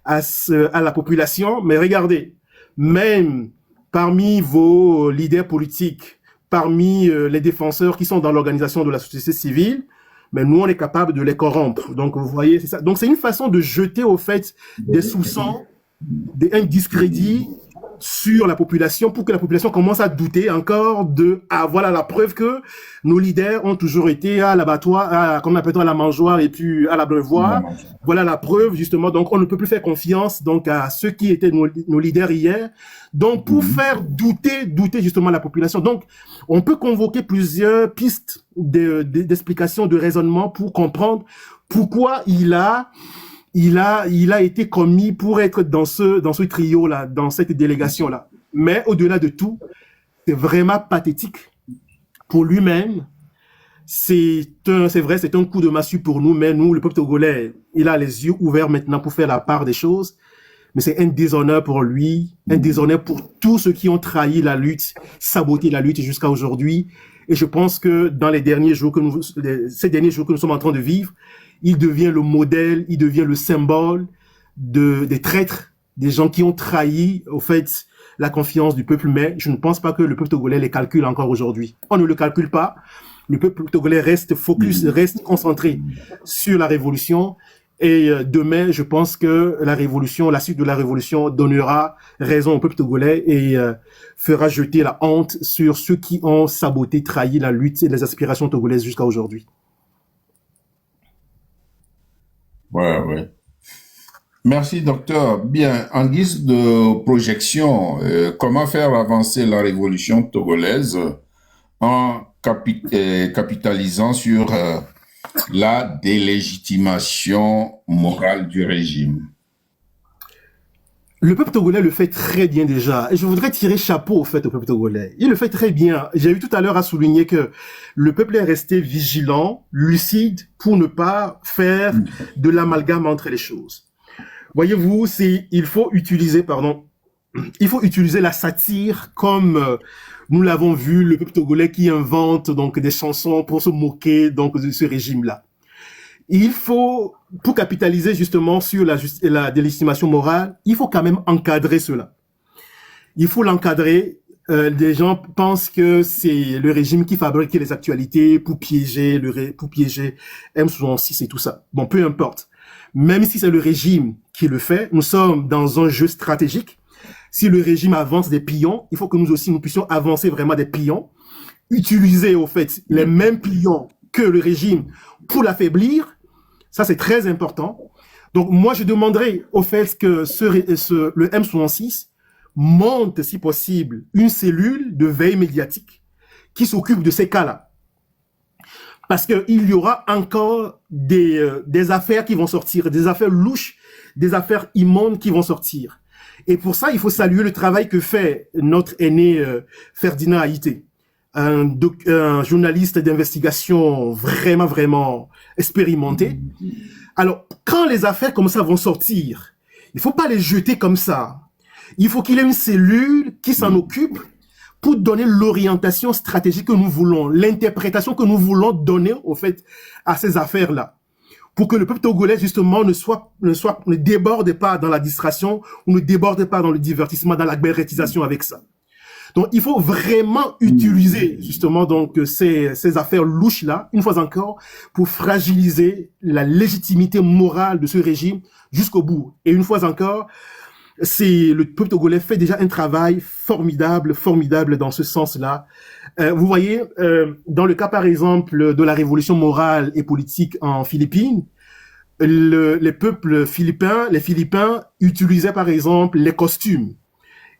à la population, mais regardez, même parmi vos leaders politiques, parmi les défenseurs qui sont dans l'organisation de la société civile, mais nous, on est capable de les corrompre. Donc, vous voyez, c'est ça. Donc, c'est une façon de jeter, au fait, des soupçons, un discrédit sur la population pour que la population commence à douter encore voilà la preuve que nos leaders ont toujours été à l'abattoir, comme on appelle à la mangeoire et puis à l'abreuvoir. Voilà la preuve, justement. Donc, on ne peut plus faire confiance, donc, à ceux qui étaient nos leaders hier. Donc, pour faire douter justement la population. Donc, on peut convoquer plusieurs pistes d'explication, de raisonnement pour comprendre pourquoi il a été commis pour être dans ce trio-là, dans cette délégation-là. Mais au-delà de tout, c'est vraiment pathétique pour lui-même. C'est vrai, c'est un coup de massue pour nous, mais nous, le peuple togolais, il a les yeux ouverts maintenant pour faire la part des choses. Mais c'est un déshonneur pour lui, un déshonneur pour tous ceux qui ont trahi la lutte, saboté la lutte jusqu'à aujourd'hui. Et je pense que dans ces derniers jours que nous sommes en train de vivre, il devient le modèle, il devient le symbole des traîtres, des gens qui ont trahi, au fait, la confiance du peuple. Mais je ne pense pas que le peuple togolais les calcule encore aujourd'hui. On ne le calcule pas. Le peuple togolais reste focus, reste concentré sur la révolution. Et demain, je pense que la suite de la révolution donnera raison au peuple togolais et fera jeter la honte sur ceux qui ont saboté, trahi la lutte et les aspirations togolaises jusqu'à aujourd'hui. Ouais. Merci, docteur. Bien, en guise de projection, comment faire avancer la révolution togolaise en capitalisant sur la délégitimation morale du régime? Le peuple togolais le fait très bien déjà. Et je voudrais tirer chapeau au fait au peuple togolais. Il le fait très bien. J'ai eu tout à l'heure à souligner que le peuple est resté vigilant, lucide, pour ne pas faire de l'amalgame entre les choses. Voyez-vous, il faut utiliser la satire comme nous l'avons vu, le peuple togolais qui invente donc des chansons pour se moquer donc de ce régime-là. Il faut, pour capitaliser justement sur la délégitimation morale, il faut quand même encadrer cela. Il faut l'encadrer. Des gens pensent que c'est le régime qui fabrique les actualités pour piéger M66 et tout ça. Bon, peu importe. Même si c'est le régime qui le fait, nous sommes dans un jeu stratégique. Si le régime avance des pions, il faut que nous aussi nous puissions avancer vraiment des pions, utiliser au fait les mêmes pions que le régime pour l'affaiblir. Ça, c'est très important. Donc, moi, je demanderais au fait que le M66 monte, si possible, une cellule de veille médiatique qui s'occupe de ces cas-là. Parce qu'il y aura encore des affaires qui vont sortir, des affaires louches, des affaires immondes qui vont sortir. Et pour ça, il faut saluer le travail que fait notre aîné Ferdinand Haïté, un journaliste d'investigation vraiment expérimenté. Alors, quand les affaires comme ça vont sortir, il faut pas les jeter comme ça. Il faut qu'il y ait une cellule qui s'en occupe pour donner l'orientation stratégique que nous voulons, l'interprétation que nous voulons donner au fait à ces affaires-là. Pour que le peuple togolais, justement, ne déborde pas dans la distraction ou ne déborde pas dans le divertissement, dans la berrétisation avec ça. Donc, il faut vraiment utiliser, justement, donc, ces affaires louches-là, une fois encore, pour fragiliser la légitimité morale de ce régime jusqu'au bout. Et une fois encore, le peuple togolais fait déjà un travail formidable, formidable dans ce sens-là. Vous voyez, dans le cas par exemple de la révolution morale et politique en Philippines, les peuples philippins, les Philippins utilisaient par exemple les costumes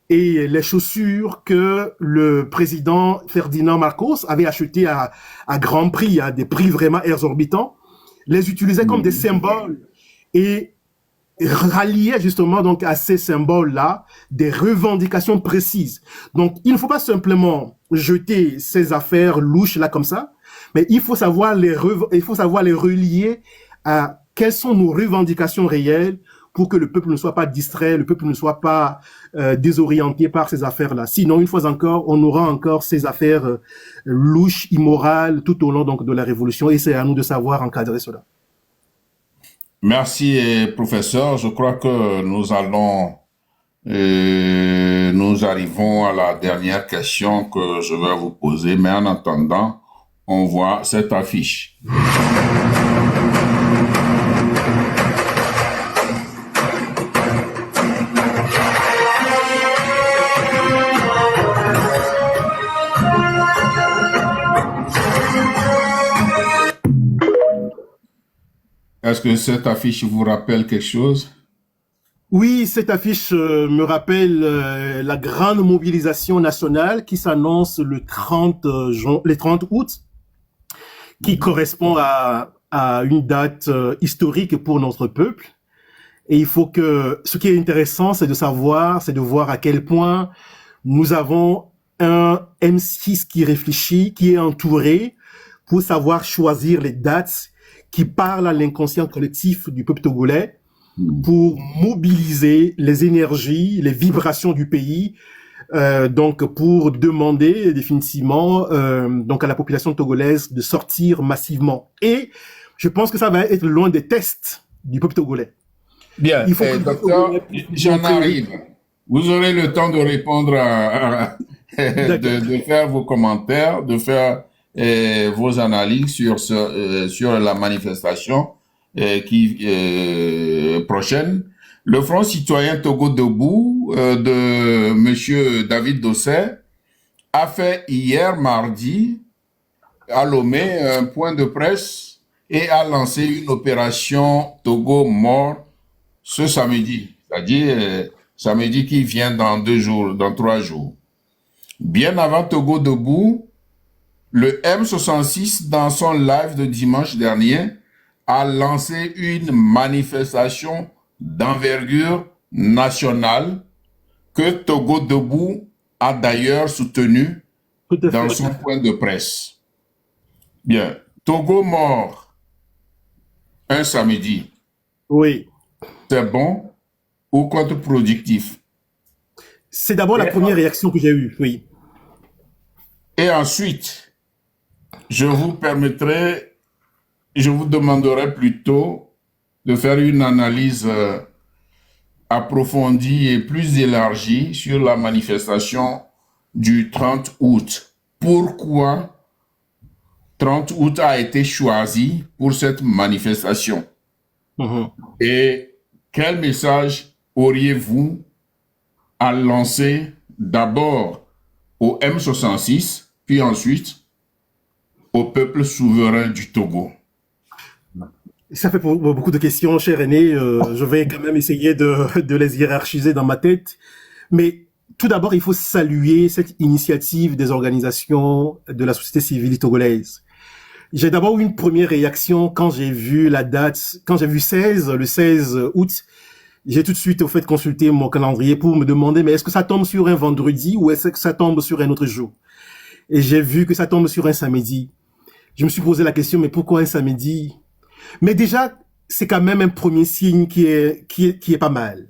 et les chaussures que le président Ferdinand Marcos avait acheté à grand prix, à des prix vraiment exorbitants, les utilisaient comme des symboles et ralliait justement donc à ces symboles-là des revendications précises. Donc, il ne faut pas simplement jeter ces affaires louches là comme ça, mais il faut savoir les relier à quelles sont nos revendications réelles pour que le peuple ne soit pas distrait, le peuple ne soit pas désorienté par ces affaires-là. Sinon, une fois encore, on aura encore ces affaires louches, immorales tout au long donc de la révolution, et c'est à nous de savoir encadrer cela. Merci, professeur. Je crois que nous arrivons à la dernière question que je vais vous poser, mais en attendant, on voit cette affiche. Est-ce que cette affiche vous rappelle quelque chose? Oui, cette affiche me rappelle la grande mobilisation nationale qui s'annonce le 30 août, qui correspond à une date historique pour notre peuple. Et il faut ce qui est intéressant, c'est de voir à quel point nous avons un M6 qui réfléchit, qui est entouré pour savoir choisir les dates qui parlent à l'inconscient collectif du peuple togolais pour mobiliser les énergies, les vibrations du pays, donc pour demander définitivement donc à la population togolaise de sortir massivement. Et je pense que ça va être l'un des tests du peuple togolais. Bien, docteur, j'en arrive. Vous aurez le temps de répondre de faire vos commentaires, de faire vos analyses sur la manifestation prochaine. Le Front citoyen Togo Debout de Monsieur David Dossé a fait hier mardi à Lomé un point de presse et a lancé une opération Togo mort ce samedi, c'est-à-dire samedi qui vient dans 3 jours. Bien avant Togo Debout, le M66, dans son live de dimanche dernier, a lancé une manifestation d'envergure nationale que Togo Debout a d'ailleurs soutenue dans son point de presse. Bien, Togo mort un samedi. Oui. C'est bon ou contre-productif? C'est d'abord la première réaction que j'ai eue, oui. Et ensuite, je vous demanderai plutôt de faire une analyse approfondie et plus élargie sur la manifestation du 30 août. Pourquoi 30 août a été choisi pour cette manifestation? Et quel message auriez-vous à lancer d'abord au M66, puis ensuite au peuple souverain du Togo? Ça fait beaucoup de questions, cher René. Je vais quand même essayer de les hiérarchiser dans ma tête. Mais tout d'abord, il faut saluer cette initiative des organisations de la société civile togolaise. J'ai d'abord eu une première réaction quand j'ai vu la date, quand j'ai vu le 16 août. J'ai tout de suite, au fait, consulté mon calendrier pour me demander, mais est-ce que ça tombe sur un vendredi ou est-ce que ça tombe sur un autre jour? Et j'ai vu que ça tombe sur un samedi. Je me suis posé la question, mais pourquoi un samedi? Mais déjà, c'est quand même un premier signe qui est pas mal.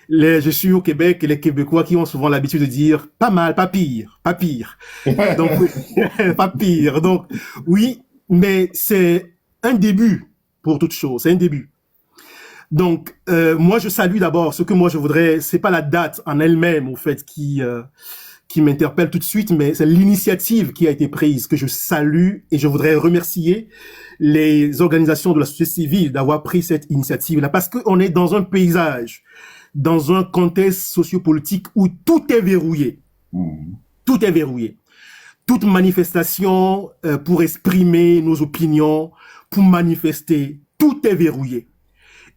Je suis au Québec et les Québécois qui ont souvent l'habitude de dire pas mal, pas pire, pas pire. Donc, pas pire. Donc, oui, mais c'est un début pour toute chose. C'est un début. Donc, moi, je salue d'abord ce que moi je voudrais. C'est pas la date en elle-même, au fait, qui m'interpelle tout de suite, mais c'est l'initiative qui a été prise que je salue et je voudrais remercier les organisations de la société civile d'avoir pris cette initiative-là parce qu'on est dans un paysage dans un contexte sociopolitique où tout est verrouillé. Tout est verrouillé. Toute manifestation pour exprimer nos opinions, pour manifester, tout est verrouillé.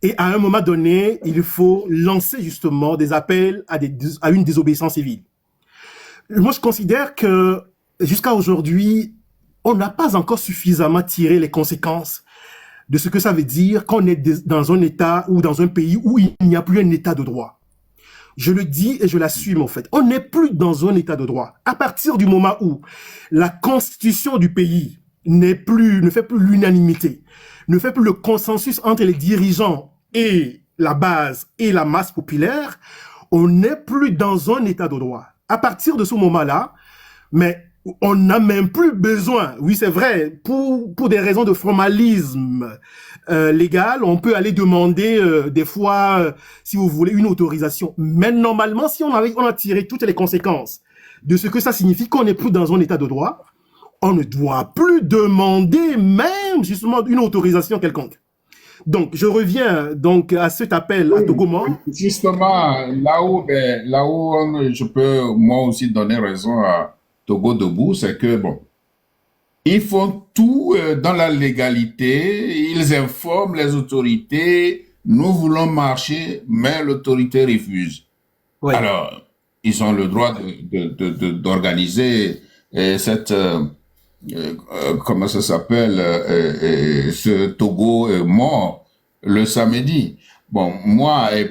Et à un moment donné, il faut lancer justement des appels à une désobéissance civile. Moi, je considère que jusqu'à aujourd'hui, on n'a pas encore suffisamment tiré les conséquences de ce que ça veut dire qu'on est dans un État ou dans un pays où il n'y a plus un État de droit. Je le dis et je l'assume en fait. On n'est plus dans un État de droit. À partir du moment où la constitution du pays ne fait plus l'unanimité, ne fait plus le consensus entre les dirigeants et la base et la masse populaire, on n'est plus dans un État de droit. À partir de ce moment-là, mais on n'a même plus besoin, oui c'est vrai, pour des raisons de formalisme légal, on peut aller demander des fois, si vous voulez, une autorisation. Mais normalement, si on a tiré toutes les conséquences de ce que ça signifie qu'on n'est plus dans un état de droit, on ne doit plus demander même justement une autorisation quelconque. Donc, je reviens donc à cet appel à Togo-Mort. Justement, je peux moi aussi donner raison à Togo Debout, c'est que bon, ils font tout dans la légalité, ils informent les autorités, nous voulons marcher, mais l'autorité refuse. Ouais. Alors, ils ont le droit d'organiser cette, comment ça s'appelle, ce Togo mort le samedi. Bon,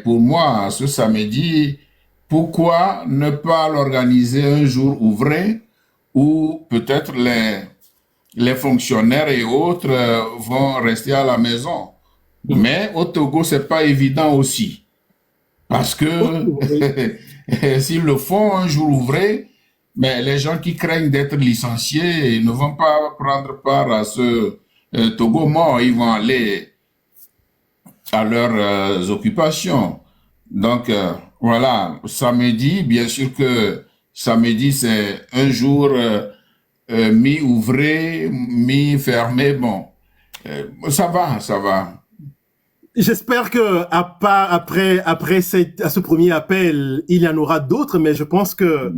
pour moi, ce samedi, pourquoi ne pas l'organiser un jour ouvré où peut-être les fonctionnaires et autres vont rester à la maison. Mais au Togo, c'est pas évident aussi. Parce que s'ils le font un jour ouvré, mais les gens qui craignent d'être licenciés ne vont pas prendre part à ce Togo mort. Ils vont aller à leurs occupations. Donc, voilà, samedi, bien sûr que samedi, c'est un jour mi-ouvré, mi-fermé, bon, ça va. J'espère que après à ce premier appel, il y en aura d'autres, mais je pense que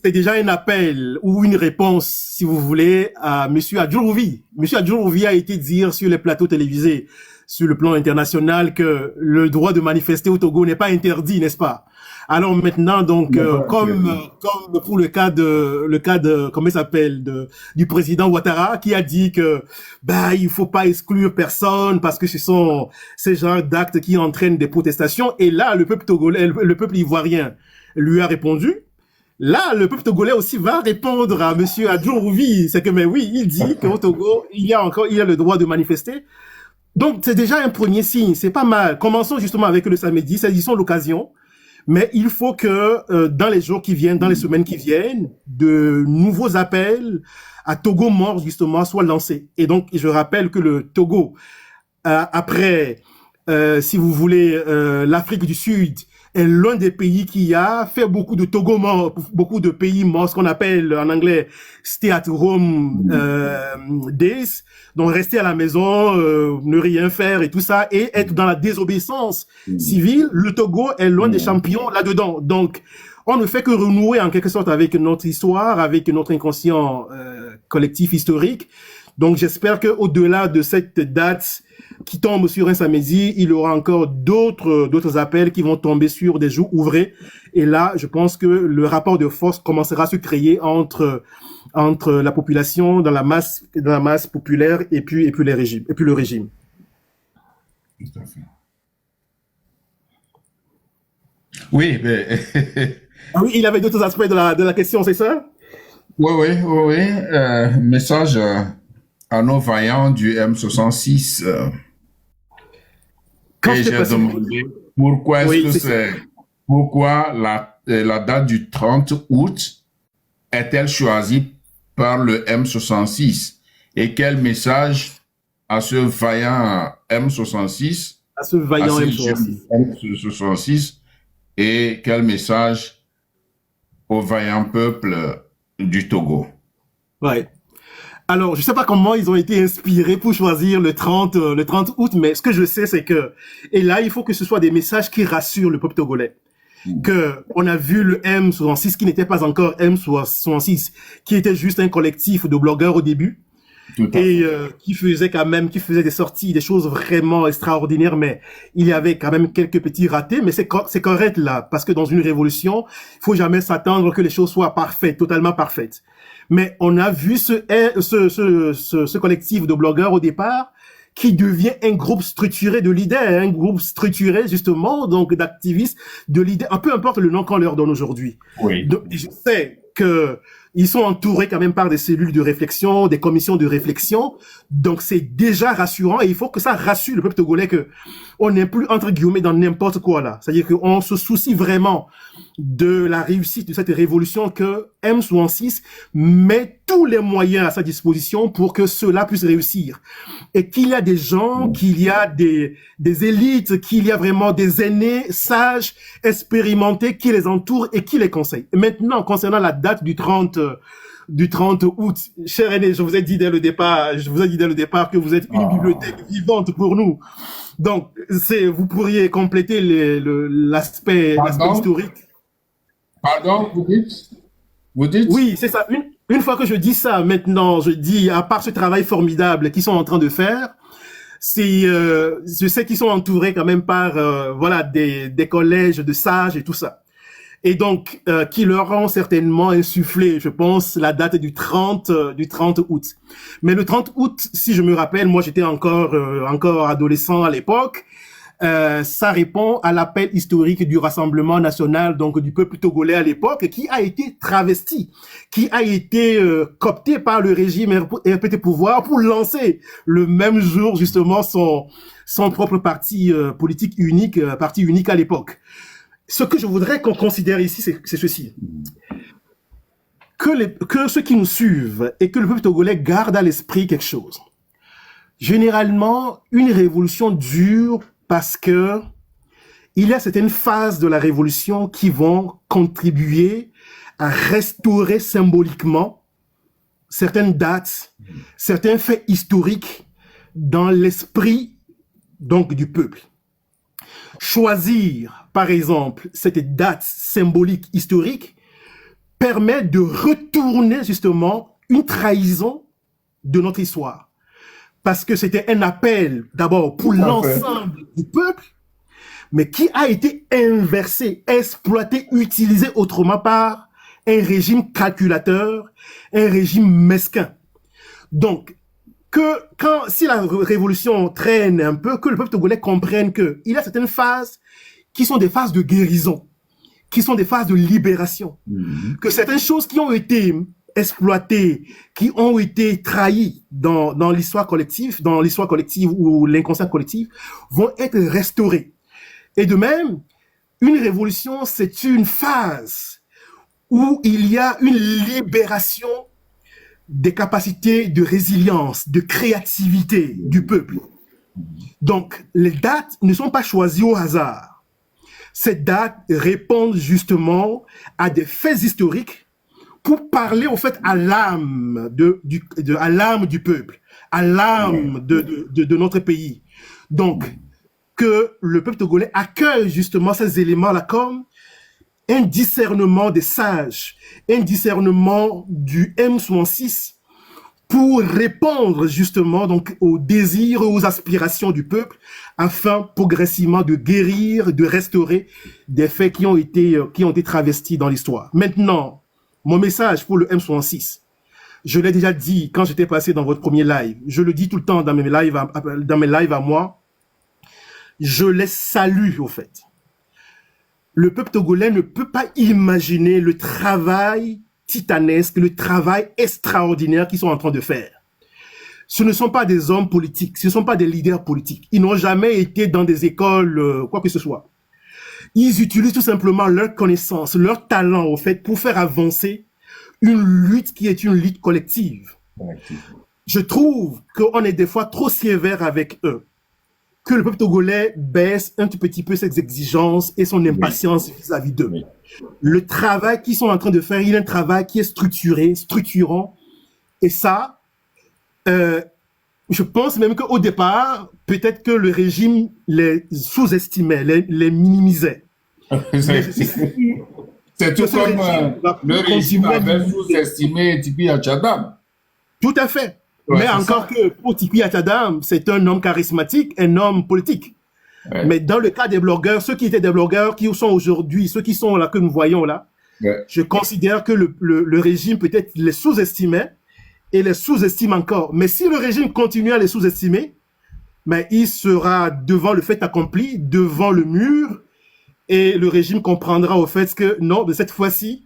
c'est déjà un appel ou une réponse, si vous voulez, à Monsieur Adjourouvi. Monsieur Adjourouvi a été dire sur les plateaux télévisés, sur le plan international, que le droit de manifester au Togo n'est pas interdit, n'est-ce pas? Alors maintenant, donc, comme pour le cas de, comment il s'appelle, du président Ouattara, qui a dit que, il faut pas exclure personne parce que ce sont ces genres d'actes qui entraînent des protestations. Et là, le peuple togolais, le peuple ivoirien lui a répondu. Là, le peuple togolais aussi va répondre à monsieur Adjourouvi. C'est que, mais oui, il dit qu'au Togo, il y a le droit de manifester. Donc, c'est déjà un premier signe. C'est pas mal. Commençons justement avec le samedi. Saisissons l'occasion. Mais il faut que dans les jours qui viennent, dans les semaines qui viennent, de nouveaux appels à Togo mort justement soient lancés. Et donc, je rappelle que le Togo, après, si vous voulez, l'Afrique du Sud est l'un des pays qui a fait beaucoup de Togo morts, beaucoup de pays morts, ce qu'on appelle en anglais stay at home days, donc rester à la maison, ne rien faire et tout ça, et être dans la désobéissance civile. Le Togo est l'un des champions là-dedans. Donc, on ne fait que renouer en quelque sorte avec notre histoire, avec notre inconscient collectif historique. Donc, j'espère que au-delà de cette date qui tombe sur un samedi, il y aura encore d'autres appels qui vont tomber sur des jours ouvrés. Et là, je pense que le rapport de force commencera à se créer entre la population, dans la masse populaire et puis le régime. Tout à fait. Oui, mais ah oui, il y avait d'autres aspects de la question, c'est ça? Oui. Message à nos vaillants du M66. Et j'ai demandé pourquoi pourquoi la date du 30 août est-elle choisie par le M66 et quel message à ce vaillant M66, à ce vaillant M66 et quel message au vaillant peuple du Togo? Ouais. Alors, je sais pas comment ils ont été inspirés pour choisir le 30 août, mais ce que je sais, c'est que, et là, il faut que ce soit des messages qui rassurent le peuple togolais. Que on a vu le M66 qui n'était pas encore M66, qui était juste un collectif de blogueurs au début. Et qui faisait des sorties, des choses vraiment extraordinaires, mais il y avait quand même quelques petits ratés, mais c'est correct là, parce que dans une révolution, il faut jamais s'attendre que les choses soient parfaites, totalement parfaites. Mais on a vu ce collectif de blogueurs au départ, qui devient un groupe structuré de leaders, un groupe structuré justement, donc d'activistes, de leaders, peu importe le nom qu'on leur donne aujourd'hui. Oui. Donc, je sais que ils sont entourés quand même par des cellules de réflexion, des commissions de réflexion. Donc, c'est déjà rassurant et il faut que ça rassure le peuple togolais que on n'est plus, entre guillemets, dans n'importe quoi là. C'est-à-dire qu'on se soucie vraiment de la réussite de cette révolution, que M66 met tous les moyens à sa disposition pour que cela puisse réussir. Et qu'il y a des gens, qu'il y a des élites, qu'il y a vraiment des aînés sages, expérimentés, qui les entourent et qui les conseillent. Et maintenant, concernant la date du 30 août, cher aîné, je vous ai dit dès le départ que vous êtes une bibliothèque vivante pour nous. Donc, vous pourriez compléter l'aspect historique. Pardon, vous dites? Oui, c'est ça. Une fois que je dis ça, maintenant, je dis, à part ce travail formidable qu'ils sont en train de faire, je sais qu'ils sont entourés quand même par, des collèges de sages et tout ça. Et donc, qui leur ont certainement insufflé, je pense, la date du 30 août. Mais le 30 août, si je me rappelle, moi j'étais encore adolescent à l'époque, ça répond à l'appel historique du Rassemblement national, donc du peuple togolais à l'époque, qui a été travesti, qui a été coopté par le régime RPT pouvoir pour lancer le même jour justement son propre parti politique unique, parti unique à l'époque. Ce que je voudrais qu'on considère ici, c'est ceci. Que ceux qui nous suivent et que le peuple togolais garde à l'esprit quelque chose. Généralement, une révolution dure parce que il y a certaines phases de la révolution qui vont contribuer à restaurer symboliquement certaines dates, certains faits historiques dans l'esprit donc du peuple. Choisir, par exemple, cette date symbolique historique permet de retourner justement une trahison de notre histoire. Parce que c'était un appel d'abord pour l'ensemble du peuple, mais qui a été inversé, exploité, utilisé autrement par un régime calculateur, un régime mesquin. Donc, si la révolution traîne un peu, que le peuple togolais comprenne qu'il y a certaines phases qui sont des phases de guérison, qui sont des phases de libération, que certaines choses qui ont été exploitées, qui ont été trahies dans l'histoire collective ou l'inconscient collectif, vont être restaurées. Et de même, une révolution, c'est une phase où il y a une libération des capacités de résilience, de créativité du peuple. Donc, les dates ne sont pas choisies au hasard. Ces dates répondent justement à des faits historiques pour parler au fait à l'âme à l'âme du peuple, à l'âme de notre pays. Donc, que le peuple togolais accueille justement ces éléments-là comme un discernement des sages, un discernement du M66 pour répondre justement donc aux désirs et aux aspirations du peuple afin progressivement de guérir, de restaurer des faits qui ont été travestis dans l'histoire. Maintenant, mon message pour le M66, je l'ai déjà dit quand j'étais passé dans votre premier live, je le dis tout le temps dans mes lives à moi, je les salue au fait. Le peuple togolais ne peut pas imaginer le travail titanesque, le travail extraordinaire qu'ils sont en train de faire. Ce ne sont pas des hommes politiques, ce ne sont pas des leaders politiques. Ils n'ont jamais été dans des écoles, quoi que ce soit. Ils utilisent tout simplement leur connaissance, leur talent, au fait, pour faire avancer une lutte qui est une lutte collective. Je trouve qu'on est des fois trop sévère avec eux, que le peuple togolais baisse un tout petit peu ses exigences et son impatience vis-à-vis d'eux. Le travail qu'ils sont en train de faire, il est un travail qui est structuré, structurant, et ça, Euh, je pense même qu'au départ, peut-être que le régime les sous-estimait, les minimisait. Mais je suis sûr C'est que tout ce comme régime va le régime continuer à avait minimiser. sous-estimé Tipi Achadam. Tout à fait. Ouais, Mais c'est encore ça. que pour Tipi Atadam, c'est un homme charismatique, un homme politique. Ouais, Mais dans le cas des blogueurs, ceux qui étaient des blogueurs qui sont aujourd'hui, ceux qui sont là, que nous voyons là, ouais. je considère que le régime peut-être les sous-estimait et les sous-estime encore. Mais si le régime continue à les sous-estimer, mais il sera devant le fait accompli, devant le mur, et le régime comprendra au fait que non, de cette fois-ci,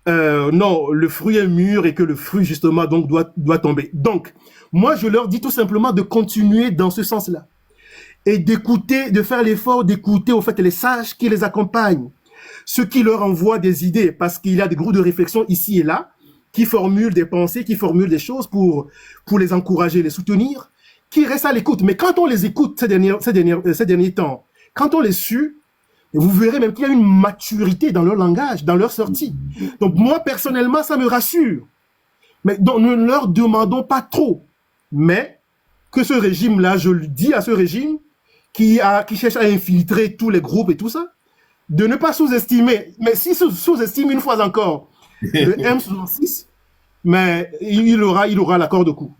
non, le fruit est mûr et que le fruit justement donc doit tomber. Donc, moi je leur dis tout simplement de continuer dans ce sens-là et d'écouter, de faire l'effort d'écouter au fait les sages qui les accompagnent, ceux qui leur envoient des idées, parce qu'il y a des groupes de réflexion ici et là qui formulent des pensées, qui formulent des choses pour les encourager, les soutenir, qui restent à l'écoute. Mais quand on les écoute ces derniers temps, quand on les suit, vous verrez même qu'il y a une maturité dans leur langage, dans leur sortie. Donc moi, personnellement, ça me rassure. Mais donc, ne leur demandons pas trop. Mais que ce régime-là, je le dis à ce régime qui cherche à infiltrer tous les groupes et tout ça, de ne pas sous-estimer. Mais si sous-estime une fois encore le M66, mais il aura l'accord de coup.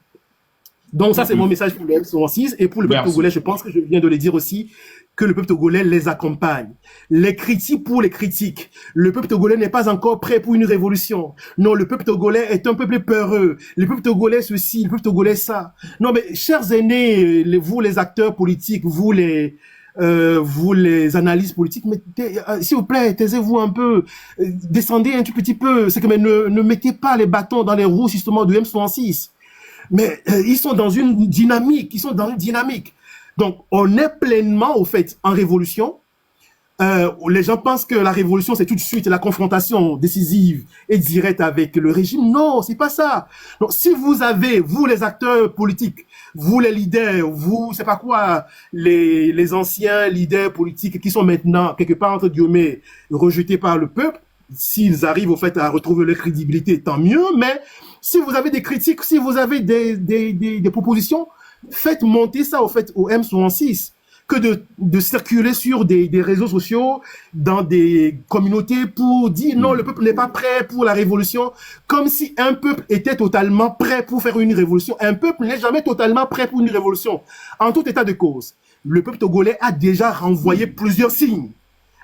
Donc ça, c'est mon message pour le M66 et pour le peuple Merci. togolais. Je pense que je viens de le dire aussi, que le peuple togolais les accompagne. Les critiques pour les critiques. Le peuple togolais n'est pas encore prêt pour une révolution. Non, le peuple togolais est un peuple peureux. Le peuple togolais ceci, le peuple togolais ça. Non, mais chers aînés, vous les acteurs politiques, vous les analystes politiques, mais s'il vous plaît, taisez-vous un peu, descendez un tout petit peu. C'est que mais ne mettez pas les bâtons dans les roues justement du M66. Mais ils sont dans une dynamique, Donc, on est pleinement, au fait, en révolution. Les gens pensent que la révolution, c'est tout de suite la confrontation décisive et directe avec le régime. Non, c'est pas ça. Donc, si vous avez, vous les acteurs politiques, vous les leaders, vous, c'est pas quoi, les anciens leaders politiques qui sont maintenant, quelque part, entre guillemets, rejetés par le peuple, s'ils arrivent, au fait, à retrouver leur crédibilité, tant mieux, mais si vous avez des critiques, si vous avez des propositions, faites monter ça, au fait, au M66 que de circuler sur des réseaux sociaux, dans des communautés pour dire non, le peuple n'est pas prêt pour la révolution, comme si un peuple était totalement prêt pour faire une révolution. Un peuple n'est jamais totalement prêt pour une révolution. En tout état de cause, le peuple togolais a déjà renvoyé plusieurs signes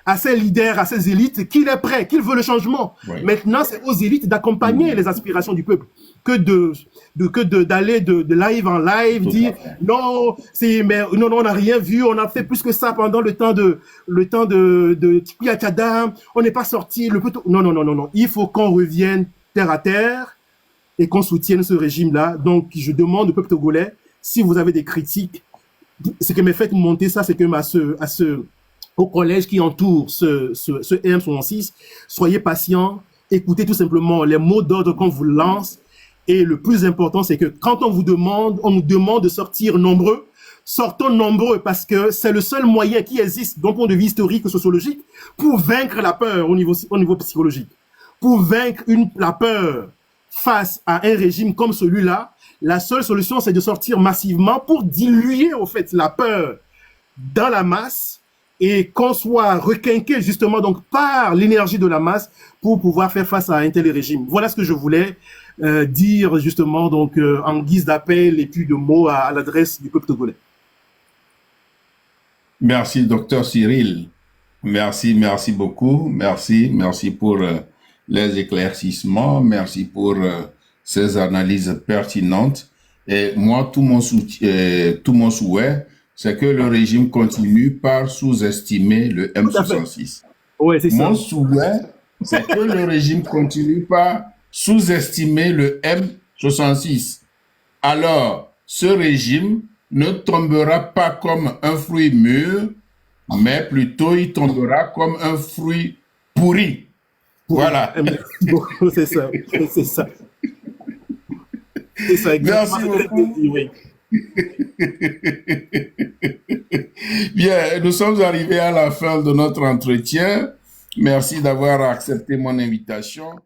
à ses leaders, à ses élites, qu'il est prêt, qu'il veut le changement. Oui. Maintenant, c'est aux élites d'accompagner les aspirations du peuple, que d'aller de live en live, dire non, non, on n'a rien vu, on a fait plus que ça pendant le temps de Tipi Achadam, on n'est pas sorti, non. Il faut qu'on revienne terre à terre et qu'on soutienne ce régime-là. Donc, je demande au peuple togolais, si vous avez des critiques, ce que me fait monter ça, c'est que au collège qui entoure ce M66, soyez patients, écoutez tout simplement les mots d'ordre qu'on vous lance. Et le plus important, c'est que quand on nous demande de sortir nombreux, sortons nombreux parce que c'est le seul moyen qui existe d'un point de vue historique et sociologique pour vaincre la peur au niveau psychologique. Pour vaincre la peur face à un régime comme celui-là, la seule solution, c'est de sortir massivement pour diluer, au fait, la peur dans la masse et qu'on soit requinqué justement donc par l'énergie de la masse pour pouvoir faire face à un tel régime. Voilà ce que je voulais dire justement donc en guise d'appel et puis de mots à l'adresse du peuple togolais. Merci, docteur Cyril. Merci beaucoup. Merci pour les éclaircissements. Merci pour ces analyses pertinentes. Et moi, tout mon souhait, c'est que le régime continue par sous-estimer le M66. Ouais, c'est Mon souhait, c'est que le régime continue par sous-estimer le M66. Alors, ce régime ne tombera pas comme un fruit mûr, mais plutôt il tombera comme un fruit pourri. Voilà. C'est ça. C'est ça, merci beaucoup. Oui. Bien, nous sommes arrivés à la fin de notre entretien. Merci d'avoir accepté mon invitation.